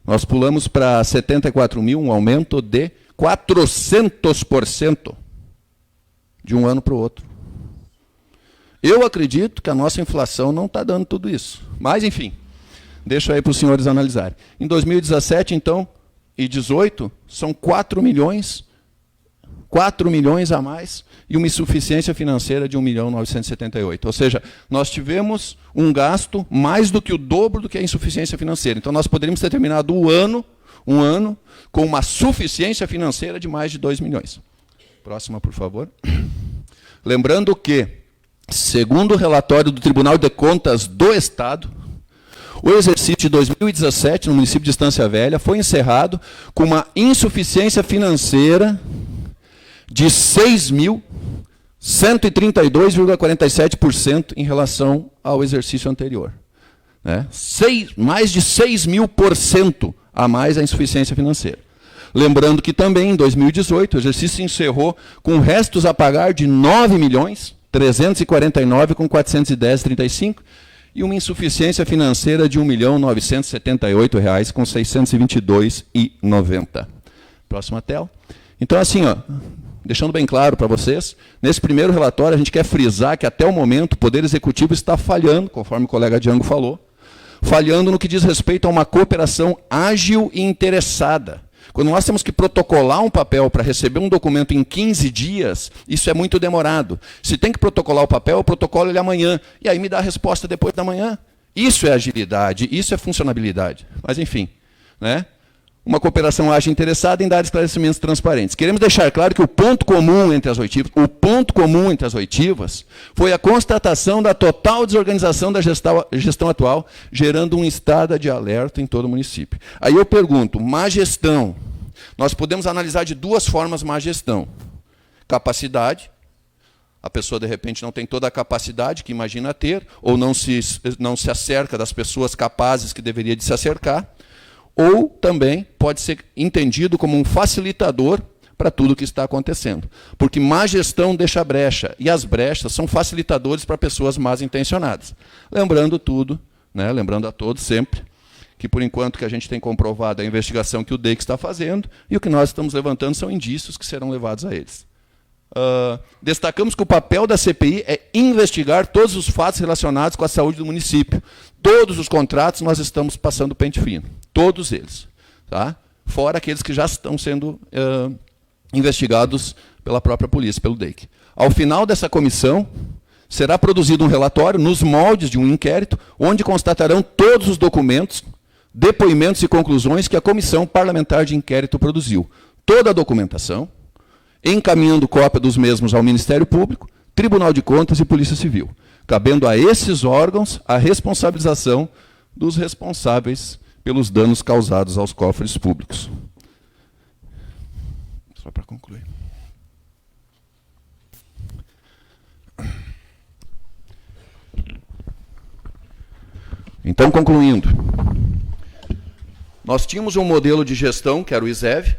Nós pulamos para 74 mil, um aumento de 400% de um ano para o outro. Eu acredito que a nossa inflação não está dando tudo isso. Mas, enfim, deixo aí para os senhores analisarem. Em 2017, então, e 18, são 4 milhões a mais e uma insuficiência financeira de 1.978.000. Ou seja, nós tivemos um gasto mais do que o dobro do que a insuficiência financeira. Então, nós poderíamos ter terminado um ano com uma suficiência financeira de mais de 2 milhões. Próxima, por favor. Lembrando que, segundo o relatório do Tribunal de Contas do Estado, o exercício de 2017, no município de Estância Velha, foi encerrado com uma insuficiência financeira de 6.132,47% em relação ao exercício anterior. Né? Mais de 6.000% a mais a insuficiência financeira. Lembrando que também, em 2018, o exercício se encerrou com restos a pagar de R$ 9.349.410,35 e uma insuficiência financeira de R$ 1.978.622,90. Próxima tela. Então, assim, ó, deixando bem claro para vocês, nesse primeiro relatório a gente quer frisar que até o momento o Poder Executivo está falhando, conforme o colega Django falou, falhando no que diz respeito a uma cooperação ágil e interessada. Quando nós temos que protocolar um papel para receber um documento em 15 dias, isso é muito demorado. Se tem que protocolar o papel, eu protocolo ele amanhã, e aí me dá a resposta depois da manhã. Isso é agilidade, isso é funcionabilidade. Mas, enfim, né? Uma cooperação ágil interessada em dar esclarecimentos transparentes. Queremos deixar claro que o ponto comum entre as oitivas foi a constatação da total desorganização da gestão atual, gerando um estado de alerta em todo o município. Aí eu pergunto, má gestão, nós podemos analisar de duas formas má gestão. Capacidade, a pessoa de repente não tem toda a capacidade que imagina ter, ou não se acerca das pessoas capazes que deveria de se acercar, ou também pode ser entendido como um facilitador para tudo o que está acontecendo. Porque má gestão deixa brecha, e as brechas são facilitadores para pessoas mal intencionadas. Lembrando tudo, né, lembrando a todos sempre, que por enquanto que a gente tem comprovado a investigação que o DEIC está fazendo, e o que nós estamos levantando são indícios que serão levados a eles. Destacamos que o papel da CPI é investigar todos os fatos relacionados com a saúde do município. Todos os contratos nós estamos passando pente fino. Todos eles. Tá? Fora aqueles que já estão sendo investigados pela própria polícia, pelo DEIC. Ao final dessa comissão, será produzido um relatório nos moldes de um inquérito, onde constatarão todos os documentos, depoimentos e conclusões que a comissão parlamentar de inquérito produziu. Toda a documentação, encaminhando cópia dos mesmos ao Ministério Público, Tribunal de Contas e Polícia Civil, cabendo a esses órgãos a responsabilização dos responsáveis pelos danos causados aos cofres públicos. Só para concluir. Então, concluindo, nós tínhamos um modelo de gestão, que era o ISEV,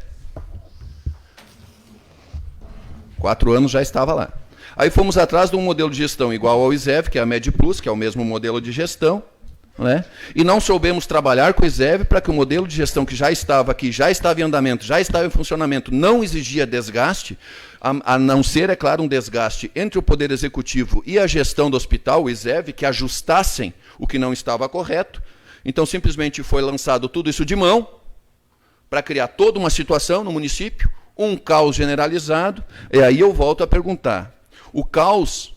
4 anos já estava lá. Aí fomos atrás de um modelo de gestão igual ao ISEV, que é a MedPlus, que é o mesmo modelo de gestão, né? E não soubemos trabalhar com o ISEV para que o modelo de gestão que já estava aqui, já estava em andamento, já estava em funcionamento, não exigia desgaste, a não ser, é claro, um desgaste entre o Poder Executivo e a gestão do hospital, o ISEV, que ajustassem o que não estava correto. Então, simplesmente foi lançado tudo isso de mão, para criar toda uma situação no município, um caos generalizado, e aí eu volto a perguntar. O caos,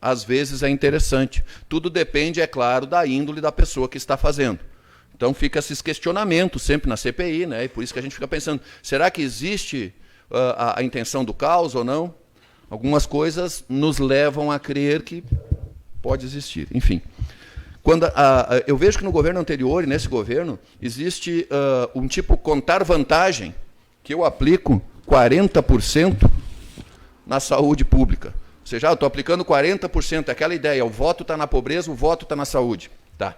às vezes, é interessante. Tudo depende, é claro, da índole da pessoa que está fazendo. Então, fica esses questionamentos sempre na CPI, né? E por isso que a gente fica pensando, será que existe a intenção do caos ou não? Algumas coisas nos levam a crer que pode existir. Enfim. Eu vejo que no governo anterior e nesse governo existe um tipo contar vantagem que eu aplico 40% na saúde pública. Ou seja, eu estou aplicando 40%, aquela ideia, o voto está na pobreza, o voto está na saúde. Tá.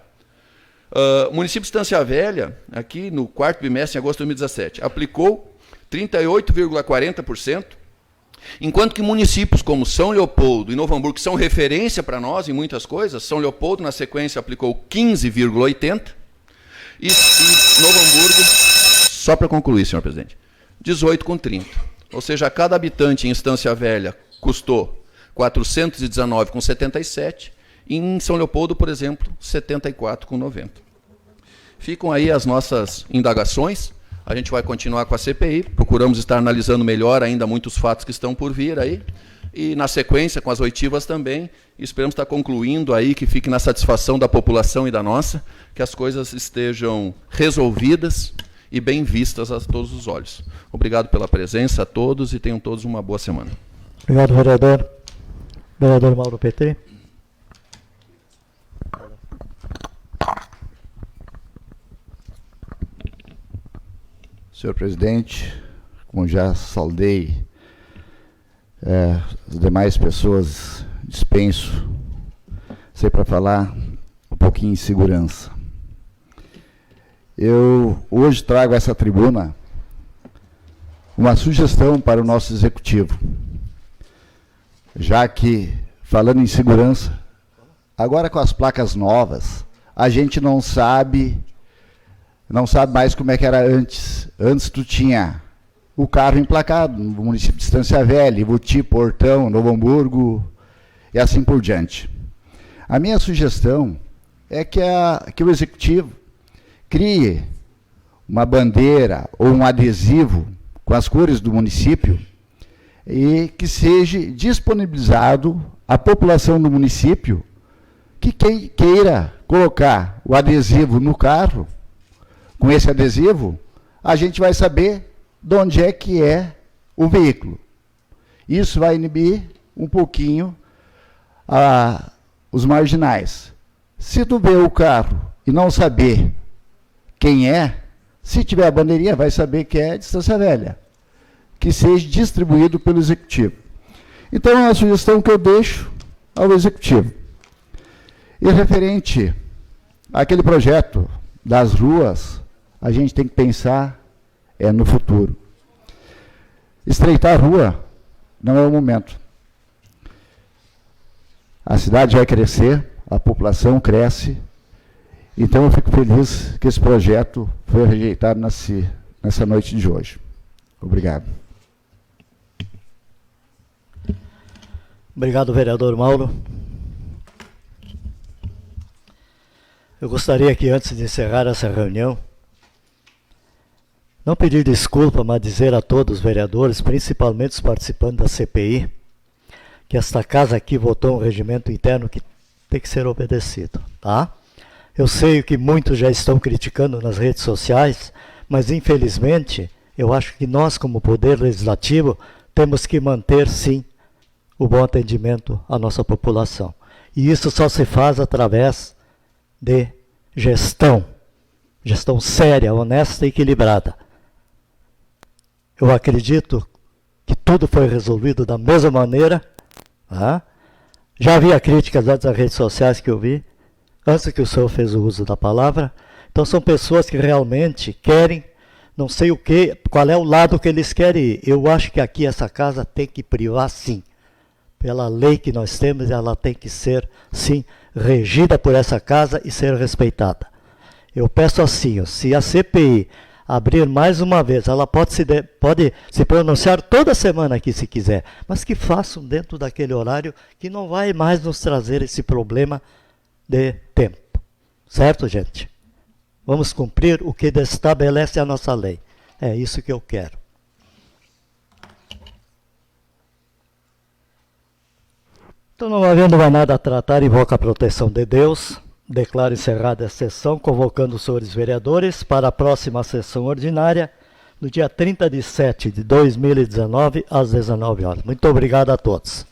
O município de Estância Velha, aqui no 4º bimestre, em agosto de 2017, aplicou 38,40%, enquanto que municípios como São Leopoldo e Novo Hamburgo, que são referência para nós em muitas coisas, São Leopoldo, na sequência, aplicou 15,80%, e Novo Hamburgo, só para concluir, senhor presidente, 18,30%. Ou seja, cada habitante em Estância Velha custou 419,77, e em São Leopoldo, por exemplo, 74,90. Ficam aí as nossas indagações. A gente vai continuar com a CPI, procuramos estar analisando melhor ainda muitos fatos que estão por vir aí, e na sequência com as oitivas também, esperamos estar concluindo aí, que fique na satisfação da população e da nossa, que as coisas estejam resolvidas e bem vistas a todos os olhos. Obrigado pela presença a todos e tenham todos uma boa semana. Obrigado, vereador. Vereador Mauro Petri. Senhor presidente, como já saudei as demais pessoas, dispenso, sei para falar um pouquinho em segurança. Eu hoje trago a essa tribuna uma sugestão para o nosso executivo, já que, falando em segurança, agora com as placas novas, a gente não sabe mais como é que era antes. Antes tu tinha o carro emplacado no município de Estância Velha, Ivuti, Portão, Novo Hamburgo e assim por diante. A minha sugestão é que o executivo crie uma bandeira ou um adesivo com as cores do município e que seja disponibilizado à população do município que quem queira colocar o adesivo no carro. Com esse adesivo, a gente vai saber de onde é que é o veículo. Isso vai inibir um pouquinho os marginais. Se tu vê o carro e não saber quem é, se tiver a bandeirinha, vai saber que é de Estância Velha, que seja distribuído pelo executivo. Então, é uma sugestão que eu deixo ao executivo. E referente àquele projeto das ruas, a gente tem que pensar no futuro. Estreitar a rua não é o momento. A cidade vai crescer, a população cresce, então eu fico feliz que esse projeto foi rejeitado nessa noite de hoje. Obrigado. Obrigado, vereador Mauro. Eu gostaria que, antes de encerrar essa reunião, não pedir desculpa, mas dizer a todos os vereadores, principalmente os participantes da CPI, que esta casa aqui votou um regimento interno que tem que ser obedecido, tá? Eu sei que muitos já estão criticando nas redes sociais, mas infelizmente, eu acho que nós, como Poder Legislativo, temos que manter, sim, o bom atendimento à nossa população. E isso só se faz através de gestão séria, honesta e equilibrada. Eu acredito que tudo foi resolvido da mesma maneira. Tá? Já havia críticas antes das redes sociais que eu vi, antes que o senhor fez o uso da palavra. Então são pessoas que realmente querem, não sei o que, qual é o lado que eles querem ir. Eu acho que aqui essa casa tem que privar, sim. Pela lei que nós temos, ela tem que ser, sim, regida por essa casa e ser respeitada. Eu peço assim, se a CPI abrir mais uma vez, ela pode se pronunciar toda semana aqui se quiser, mas que façam dentro daquele horário que não vai mais nos trazer esse problema de tempo. Certo, gente? Vamos cumprir o que estabelece a nossa lei. É isso que eu quero. Então, não havendo mais nada a tratar, invoco a proteção de Deus. Declaro encerrada a sessão, convocando os senhores vereadores para a próxima sessão ordinária, no dia 30 de 7 de 2019, às 19 horas. Muito obrigado a todos.